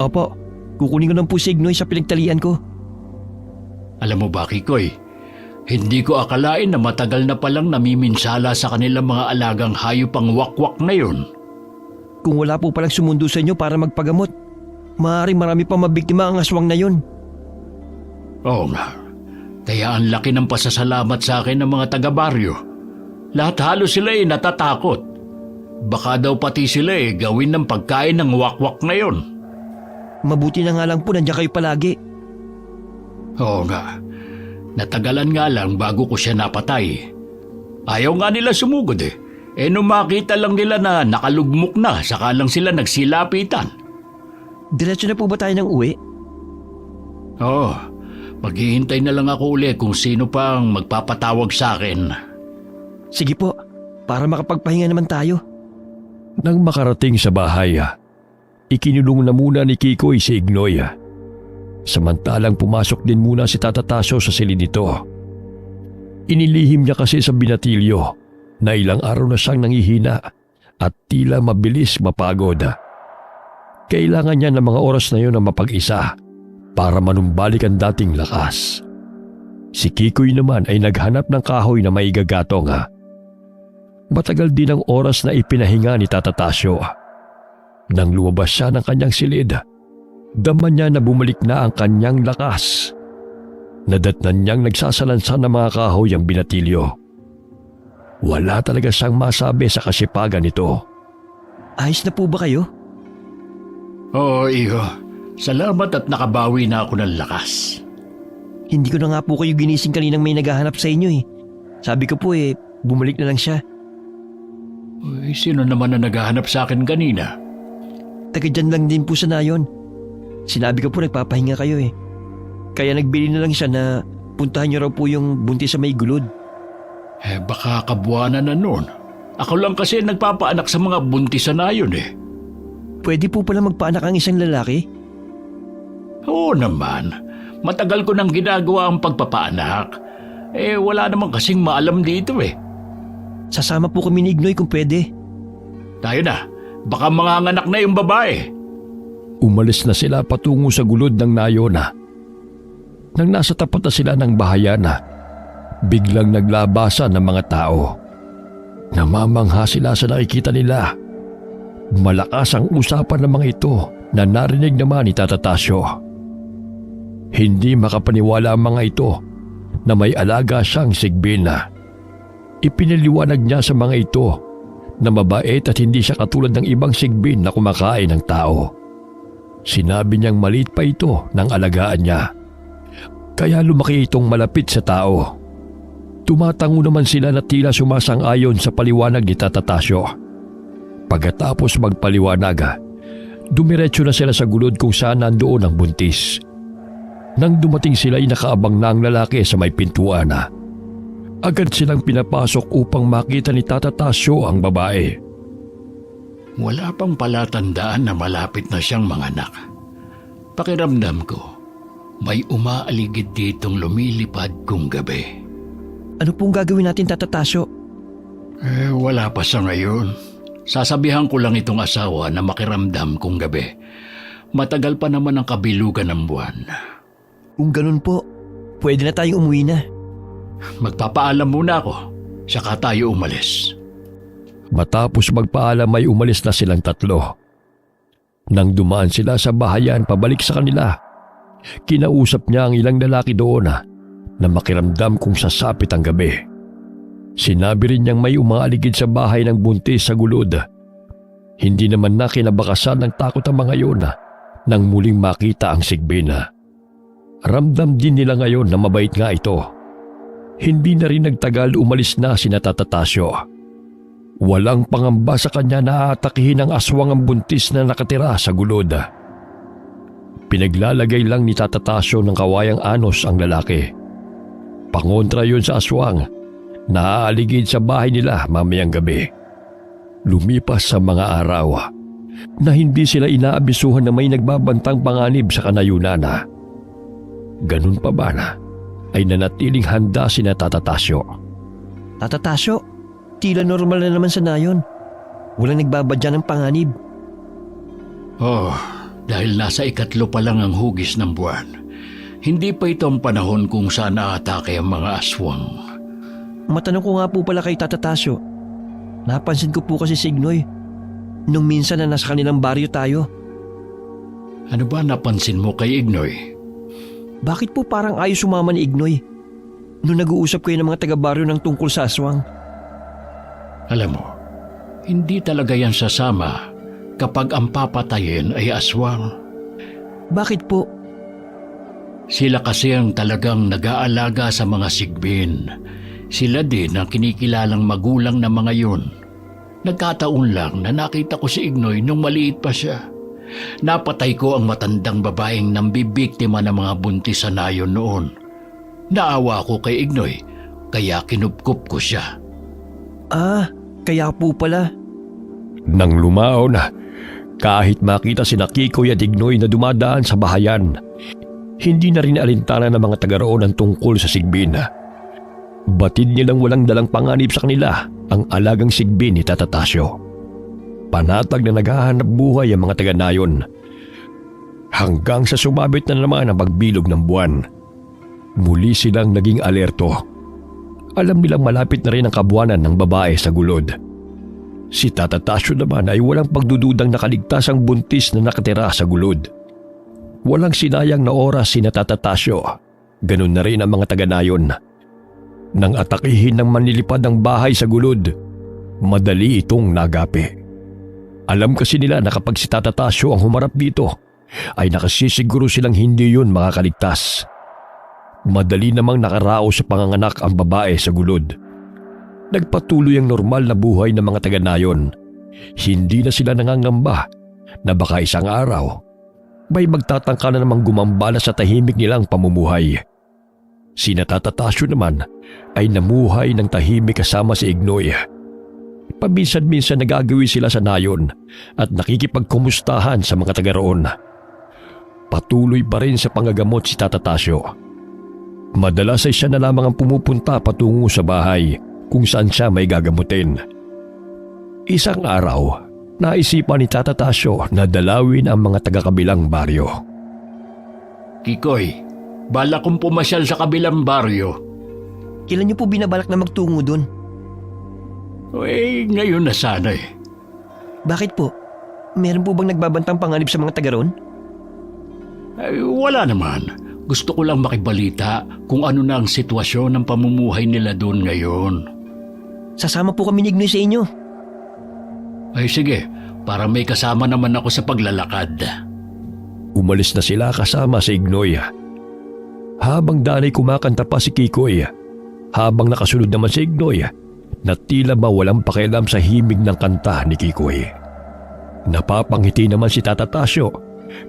Opo, kukunin ko lang po si Ignoy sa pinagtalian ko. Alam mo ba, Kikoy? Hindi ko akalain na matagal na palang namiminsala sa kanilang mga alagang hayop ang wakwak na yun. Kung wala po palang sumundo sa inyo para magpagamot, maaaring marami pa mabiktima ang aswang na yun. Oo nga. Kaya ang laki ng pasasalamat sa akin ng mga taga-baryo. Lahat halos sila natatakot. Baka daw pati sila gawin ng pagkain ng wakwak na yun. Mabuti na nga lang po nandiyan kayo palagi. Oo nga. Natagalan nga lang bago ko siya napatay. Ayaw nga nila sumugod nung makita lang nila na nakalugmok na, saka lang sila nagsilapitan. Diretso na po ba tayo ng uwi? Oo. Maghihintay na lang ako uli kung sino pang magpapatawag sa akin. Sige po, para makapagpahinga naman tayo. Nang makarating sa bahay, ikinulong na muna ni Kikoy si Ignoy. Samantalang pumasok din muna si Tata Tasyo sa silid nito. Inilihim niya kasi sa binatilyo na ilang araw na siyang nangihina at tila mabilis mapagod. Kailangan niya ng mga oras na yun na mapag-isa para manumbalik ang dating lakas. Si Kikoy naman ay naghanap ng kahoy na maigagatong. Matagal din ang oras na ipinahinga ni Tata Tasyo. Nang lumabas siya ng kanyang silid, dama niya na bumalik na ang kanyang lakas. Nadatnan niyang nagsasalansan ng mga kahoy ang binatilyo. Wala talaga siyang masabi sa kasipagan nito. Ayos na po ba kayo? Oo, iho. Salamat at nakabawi na ako ng lakas. Hindi ko na nga po kayo ginising kaninang may naghahanap sa inyo Sabi ko po bumalik na lang siya. Uy, sino naman na naghahanap sa akin kanina? Taga dyan lang din po sa nayon. Sinabi ko po nagpapahinga kayo Kaya nagbili na lang siya na puntahan niyo raw po yung buntis sa may gulod. Baka kabuanan na nun. Ako lang kasi nagpapaanak sa mga buntisan na yun Pwede po pala magpaanak ang isang lalaki? Oo naman. Matagal ko nang ginagawa ang pagpapaanak. Wala naman kasing maalam dito Sasama po kami ni Ignoy kung pwede. Tayo na. Baka manganganak na yung babae. Umalis na sila patungo sa gulod ng nayona. Nang nasa tapat na sila ng bahayana, biglang naglabasan ng mga tao. Namamangha sila sa nakikita nila. Malakas ang usapan ng mga ito na narinig naman ni Tata Tasyo. Hindi makapaniwala ang mga ito na may alaga siyang sigbina. Ipinaliwanag niya sa mga ito na mabait at hindi siya katulad ng ibang sigbin na kumakain ng tao. Sinabi niyang maliit pa ito ng alagaan niya. Kaya lumaki itong malapit sa tao. Tumatango naman sila na tila sumasang-ayon sa paliwanag ni Tata Tasyo. Pagkatapos magpaliwanag, dumiretso na sila sa gulod kung saan nandoon ang buntis. Nang dumating sila ay nakaabang na ang lalaki sa may pintuan. Agad silang pinapasok upang makita ni Tata Tasyo ang babae. Wala pang palatandaan na malapit na siyang manganak. Pakiramdam ko, may umaaligid ditong lumilipad kung gabi. Ano pong gagawin natin, Tata Tasyo? Wala pa sa ngayon. Sasabihan ko lang itong asawa na makiramdam kung gabi. Matagal pa naman ang kabilugan ng buwan. Kung ganun po, pwede na tayong umuwi na. Magpapaalam muna ako, saka tayo umalis. Matapos magpaalam ay umalis na silang tatlo. Nang dumaan sila sa bahayan pabalik sa kanila, kinausap niya ang ilang lalaki doon na makiramdam kung sasapit ang gabi. Sinabi rin niyang may umaaligid sa bahay ng buntis sa gulod. Hindi naman na kinabakasan ng takot ang mga yun nang muling makita ang Sigbin. Ramdam din nila ngayon na mabait nga ito. Hindi na rin nagtagal umalis na sina Tata Tasyo. Walang pangamba sa kanya na aatakihin ang aswang ang buntis na nakatira sa gulod. Pinaglalagay lang ni Tata Tasyo ng kawayang anos ang lalaki. Pangontra yun sa aswang na aaligid sa bahay nila mamayang gabi. Lumipas sa mga araw na hindi sila inaabisuhan na may nagbabantang panganib sa kanayunan. Ganun pa ba na ay nanatiling handa sina Tata Tasyo. Tata Tasyo, tila normal na naman sa nayon. Walang nagbabadya ng panganib. Oh, dahil nasa 3 pa lang ang hugis ng buwan. Hindi pa ito ang panahon kung saan naatake ang mga aswang. Matanong ko nga po pala kay Tata Tasyo. Napansin ko po kasi si Ignoy nung minsan na nasa kanilang baryo tayo. Ano ba napansin mo kay Ignoy? Bakit po parang ayaw sumama ni Ignoy nung nag-uusap kayo ng mga taga-baryo ng tungkol sa aswang? Alam mo, hindi talaga yan sasama kapag ang papatayin ay aswang. Bakit po? Sila kasi ang talagang nag-aalaga sa mga sigbin. Sila din ang kinikilalang magulang ng mga yun. Nagkataon lang na nakita ko si Ignoy nung maliit pa siya. Napatay ko ang matandang babaeng nambibiktima ng mga buntis sa nayon noon. Naawa ko kay Ignoy, kaya kinupkup ko siya. Ah, kaya po pala. Nang lumao na, kahit makita sina Kikoy at Ignoy na dumadaan sa bahayan, hindi na rin alintana ng mga taga roon ang tungkol sa Sigbin. Batid nilang walang dalang panganib sa kanila ang alagang Sigbin ni Tata Tasyo. Panatag na naghahanap buhay ang mga taga-nayon. Hanggang sa sumabit na naman ang pagbilog ng buwan. Muli silang naging alerto. Alam nilang malapit na rin ang kabuwanan ng babae sa gulod. Si Tata Tasyo naman ay walang pagdududang nakaligtas ang buntis na nakatira sa gulod. Walang sinayang na oras si Tata Tasyo. Ganun na rin ang mga taga-nayon. Nang atakihin ng manlilipad ang bahay sa gulod, madali itong nagapi. Alam kasi nila na kapag si Tata Tasyo ang humarap dito, ay nakasisiguro silang hindi yun makakaligtas. Madali namang nakarao sa panganganak ang babae sa gulod. Nagpatuloy ang normal na buhay ng mga taga-nayon. Hindi na sila nangangamba na baka isang araw may magtatangka na namang gumambala sa tahimik nilang pamumuhay. Sina Tata Tasyo naman ay namuhay ng tahimik kasama si Ignoy. Paminsan-minsan nagagawi sila sa nayon at nakikipagkumustahan sa mga taga roon. Patuloy pa rin sa pangagamot si Tata Tasyo. Madalas ay siya na lamang ang pumupunta patungo sa bahay kung saan siya may gagamutin. Isang araw, naisipan ni Tata Tasyo na dalawin ang mga taga-kabilang baryo. Kikoy, bala kong pumasyal sa kabilang baryo. Kailan niyo po binabalak na magtungo doon? Ngayon na sana eh. Bakit po? Meron po bang nagbabantang panganib sa mga taga roon? Wala naman. Gusto ko lang makibalita kung ano na ang sitwasyon ng pamumuhay nila doon ngayon. Sasama po kami ni Ignoy sa inyo. Ay sige, para may kasama naman ako sa paglalakad. Umalis na sila kasama si Ignoy. Habang danay kumakanta pa si Kikoy, habang nakasunod naman si Ignoy, na tila ba walang pakialam sa himig ng kanta ni Kikoy. Napapangiti naman si Tata Tasyo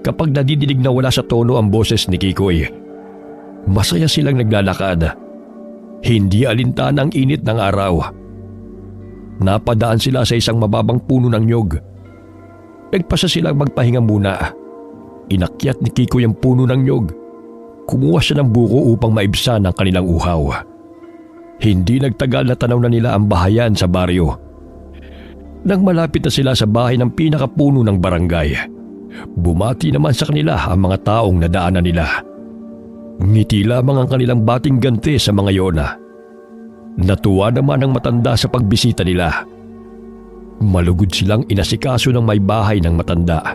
kapag nadidinig na wala sa tono ang boses ni Kikoy. Masaya silang naglalakad. Hindi alintana ang init ng araw. Napadaan sila sa isang mababang puno ng nyog. Nagpasa silang magpahinga muna. Inakyat ni Kikoy ang puno ng nyog. Kumuha siya ng buko upang maibsan ang kanilang uhaw. Hindi nagtagal na tanaw na nila ang bahayan sa baryo. Nang malapit na sila sa bahay ng pinakapuno ng barangay, bumati naman sa kanila ang mga taong nadaanan nila. Ngiti lamang ang kanilang bating ganti sa mga yona. Natuwa naman ang matanda sa pagbisita nila. Malugod silang inasikaso ng may bahay ng matanda.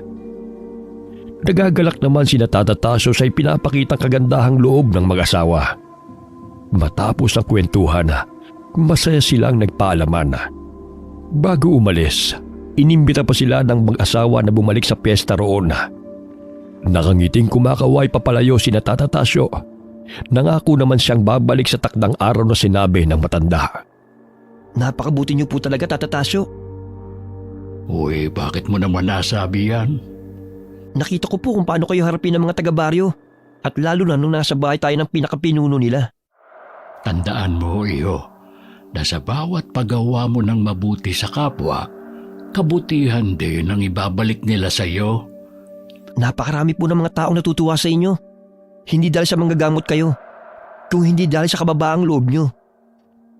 Nagagalak naman sina Tata Tasyo sa ipinapakitang kagandahang loob ng mag-asawa. Matapos ang kwentuhan, masaya silang nagpaalaman. Bago umalis, inimbita pa sila ng mag-asawa na bumalik sa piyesta roon. Nakangiting kumakaway papalayo sina Tata Tasyo. Nangako naman siyang babalik sa takdang araw na sinabi ng matanda. Napakabuti niyo po talaga, Tata Tasyo. Uy, bakit mo naman nasabi yan? Nakita ko po kung paano kayo harapin ng mga taga-baryo. At lalo na nung nasa bahay tayo ng pinakapinuno nila. Tandaan mo, iyo, na sa bawat paggawa mo ng mabuti sa kapwa, kabutihan din ang ibabalik nila sa iyo. Napakarami po ng mga taong natutuwa sa inyo. Hindi dahil sa manggagamot kayo, kung hindi dahil sa kababaang loob nyo.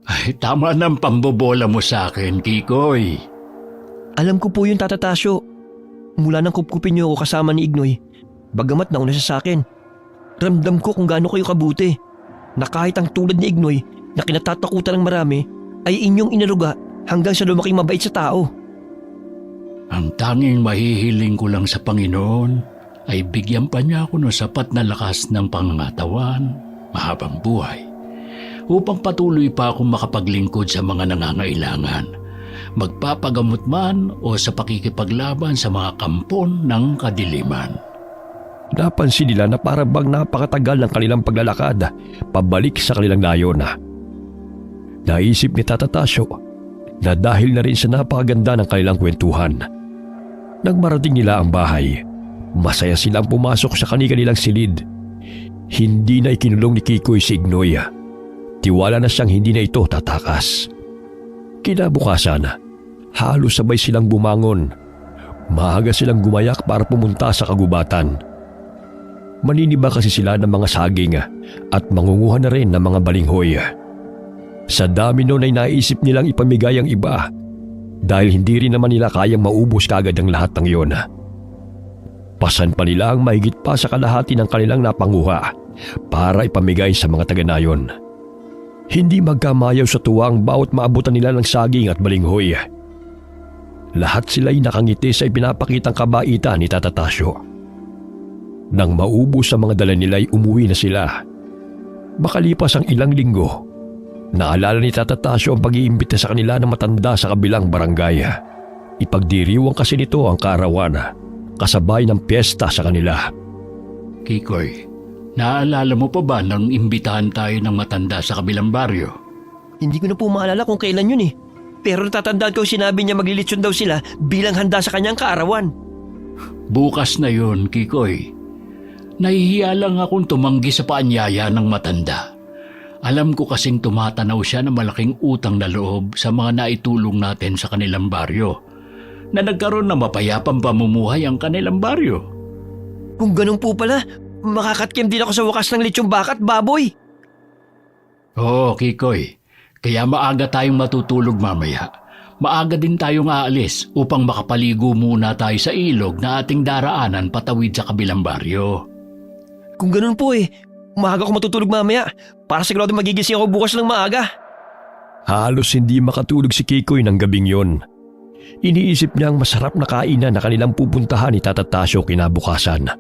Ay, tama ng pambobola mo sa akin, Kikoy. Alam ko po yun, Tata Tasyo. Mula nang kupkupin niyo ako kasama ni Ignoy, bagamat nauna siya sa akin, ramdam ko kung gaano kayo kabuti, na kahit ang tulad ni Ignoy na kinatatakutan ng marami ay inyong inaruga hanggang sa lumaking mabait sa tao. Ang tanging mahihiling ko lang sa Panginoon ay bigyan pa niya ako ng sapat na lakas ng pangangatawan, mahabang buhay, upang patuloy pa akong makapaglingkod sa mga nangangailangan, magpapagamot man o sa pakikipaglaban sa mga kampon ng kadiliman. Napansin nila na para bang napakatagal ng kanilang paglalakad pabalik sa kanilang layon. Naisip ni Tata Tasyo na dahil na rin sa napakaganda ng kanilang kwentuhan. Nang marating nila ang bahay, masaya silang pumasok sa kanilang silid. Hindi na ikinulong ni Kikoy si Ignoy. Tiwala na siyang hindi na ito tatakas. Kinabukasan, halos sabay silang bumangon. Maaga silang gumayak para pumunta sa kagubatan. Maniniba kasi sila ng mga saging at mangunguha na rin ng mga balinghoy. Sa dami noon ay naisip nilang ipamigay ang iba dahil hindi rin naman nila kayang maubos kagad ang lahat ng iyon. Pasan pa nila ang mahigit pa sa kalahati ng kanilang napanguha para ipamigay sa mga taga-nayon. Hindi magkamayaw sa tuwang bawat maabutan nila ng saging at balinghoy. Lahat sila'y nakangiti sa ipinapakitang kabaitan ni Tata Tasyo. Nang maubos sa mga dala nila ay umuwi na sila. Makalipas ang ilang linggo, naalala ni Tata Tasyo ang pag-iimbita sa kanila ng matanda sa kabilang barangay. Ipagdiriwang kasi nito ang kaarawan, kasabay ng piyesta sa kanila. Kikoy, naalala mo pa ba nang imbitahan tayo ng matanda sa kabilang baryo? Hindi ko na po maalala kung kailan yun eh. Pero natatandaan ko sinabi niya maglilitsyon daw sila bilang handa sa kanyang kaarawan. Bukas na yun, Kikoy. Nahihiya lang akong tumanggi sa paanyaya ng matanda. Alam ko kasing tumatanaw siya ng malaking utang na loob sa mga naitulong natin sa kanilang baryo, na nagkaroon na mapayapang pamumuhay ang kanilang baryo. Kung ganun po pala, makakatkim din ako sa wakas ng litsyong baka at baboy. Oo, Kikoy. Kaya maaga tayong matutulog mamaya. Maaga din tayong aalis upang makapaligo muna tayo sa ilog na ating daraanan patawid sa kabilang baryo. Kung ganun po maaga ako matutulog mamaya para sigurado magigising ako bukas ng maaga. Halos hindi makatulog si Kikoy ng gabing yon. Iniisip niya ang masarap na kainan na kanilang pupuntahan ni Tata Tasyo kinabukasan.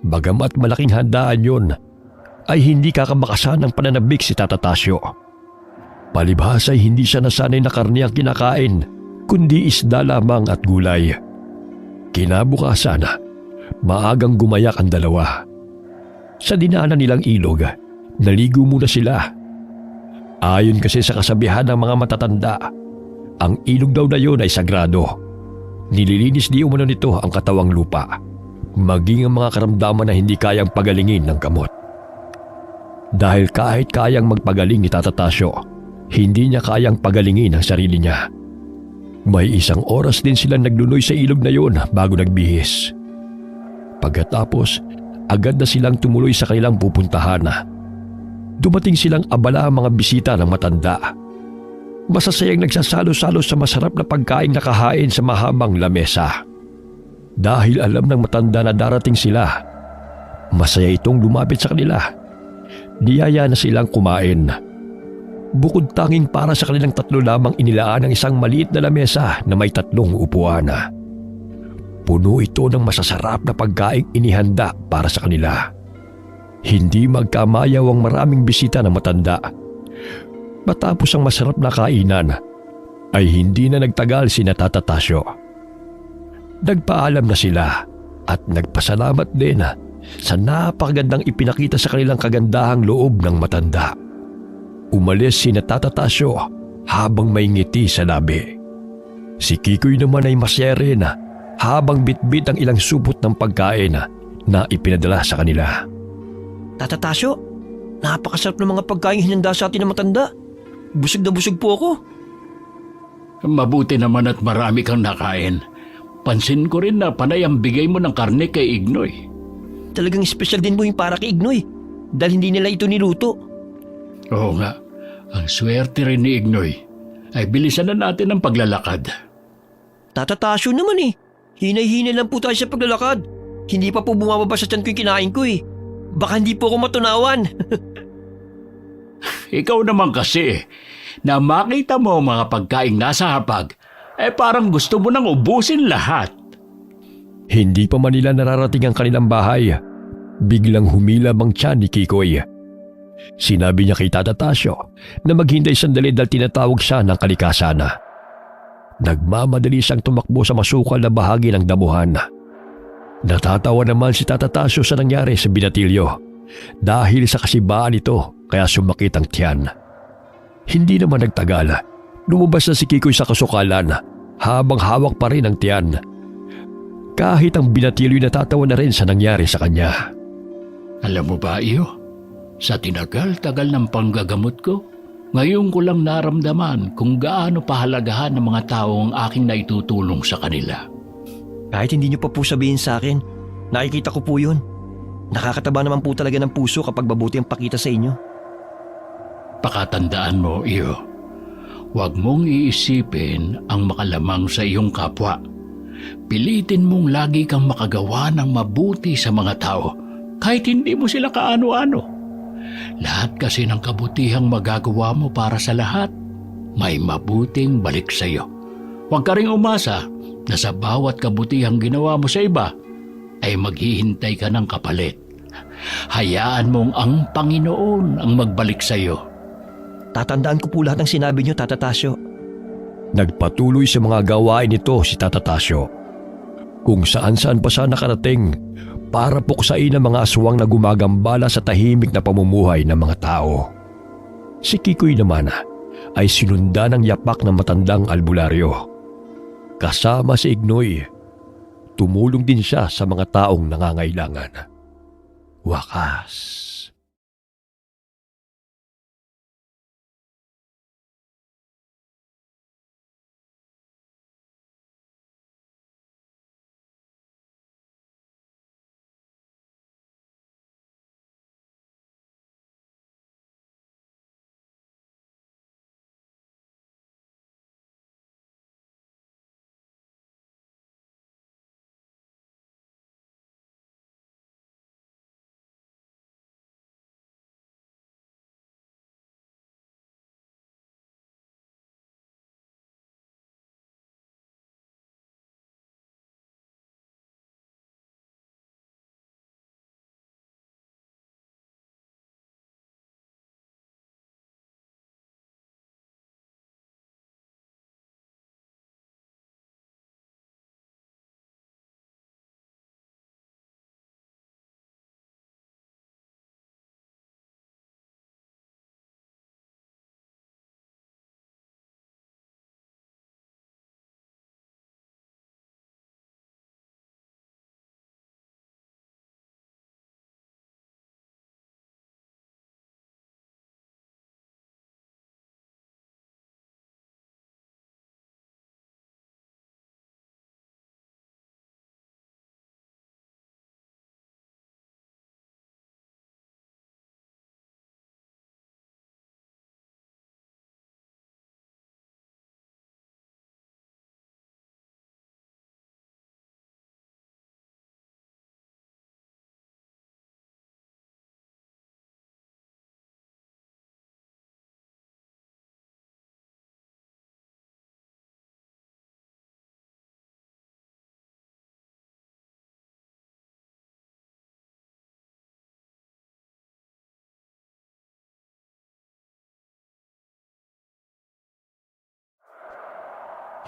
Bagamat malaking handaan yon, ay hindi kakamakasan ng pananabik si Tata Tasyo. Palibhas ay hindi siya nasanay na karne ang kinakain, kundi isda lamang at gulay. Kinabukasan, maagang gumayak ang dalawa. Sa dinaanan nilang ilog, naligo muna sila. Ayon kasi sa kasabihan ng mga matatanda, ang ilog daw na yun ay sagrado. Nililinis di umano nito ang katawang lupa, maging ang mga karamdaman na hindi kayang pagalingin ng gamot. Dahil kahit kayang magpagaling ni Tata Tasyo, hindi niya kayang pagalingin ang sarili niya. May isang oras din silang naglunoy sa ilog na yun bago nagbihis. Pagkatapos, agad na silang tumuloy sa kanilang pupuntahan. Dumating silang abala ang mga bisita ng matanda. Masasayang nagsasalo-salo sa masarap na pagkain na kahain sa mahabang lamesa. Dahil alam ng matanda na darating sila, masaya itong lumapit sa kanila. Niyaya na silang kumain. Bukod tanging para sa kanilang tatlo lamang inilaan ang isang maliit na lamesa na may 3 upuan. Puno ito ng masasarap na pagkaing inihanda para sa kanila. Hindi magkamayaw ang maraming bisita ng matanda. Matapos ang masarap na kainan, ay hindi na nagtagal sina Tata Tasyo. Nagpaalam na sila at nagpasalamat din sa napakagandang ipinakita sa kanilang kagandahang loob ng matanda. Umalis sina Tata Tasyo habang may ngiti sa labi. Si Kikoy naman ay masaya rin habang bitbit ang ilang supot ng pagkain na ipinadala sa kanila. Tata Tasyo, napakasarap ng mga pagkain hinanda sa atin ng matanda. Busog na busog po ako. Mabuti naman at marami kang nakain. Pansin ko rin na panay ang bigay mo ng karne kay Ignoy. Talagang espesyal din mo yung para kay Ignoy dahil hindi nila ito niluto. Oo nga, ang swerte rin ni Ignoy ay bilisan na natin ang paglalakad. Tata Tasyo naman hinay-hinay lang po tayo sa paglalakad. Hindi pa po bumababa sa tiyan ko yung kinain ko Baka hindi po ako matunawan. Ikaw naman kasi, na makita mo ang mga pagkaing nasa hapag, parang gusto mo nang ubusin lahat. Hindi pa man nila nararating ang kanilang bahay, biglang humilab ang tiyan ni Kikoy. Sinabi niya kay Tata Tasyo na maghintay sandali dahil tinatawag siya ng kalikasan. Nagmamadali siyang tumakbo sa masukal na bahagi ng damuhan. Natatawa naman si Tata Tasyo sa nangyari sa binatilyo dahil sa kasibaan nito kaya sumakit ang tiyan. Hindi naman nagtagal, lumabas na si Kikoy sa kasukalan habang hawak pa rin ang tiyan. Kahit ang binatilyo natatawa na rin sa nangyari sa kanya. Alam mo ba, iyo? Sa tinagal-tagal ng panggagamot ko, ngayon ko lang naramdaman kung gaano pahalagahan ng mga tao ang aking naitutulong sa kanila. Kahit hindi niyo pa po sabihin sa akin, nakikita ko po yun. Nakakataba naman po talaga ng puso kapag mabuti ang pakita sa inyo. Pakatandaan mo, iyo. Huwag mong iisipin ang makalamang sa iyong kapwa. Pilitin mong lagi kang makagawa ng mabuti sa mga tao kahit hindi mo sila kaano-ano. Lahat kasi ng kabutihang magagawa mo para sa lahat, may mabuting balik sa iyo. Huwag ka ring umasa na sa bawat kabutihang ginawa mo sa iba ay maghihintay ka ng kapalit. Hayaan mong ang Panginoon ang magbalik sa iyo. Tatandaan ko po lahat ng sinabi niyo, Tata Tasyo. Nagpatuloy sa mga gawain nito si Tata Tasyo. Kung saan-saan pa siya nakarating para puksain ang mga aswang na gumagambala sa tahimik na pamumuhay ng mga tao. Si Kikoy naman ay sinundan ng yapak ng matandang albularyo. Kasama si Ignoy, tumulong din siya sa mga taong nangangailangan. Wakas.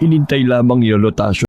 Hinintay lamang ni Lolo Tasyo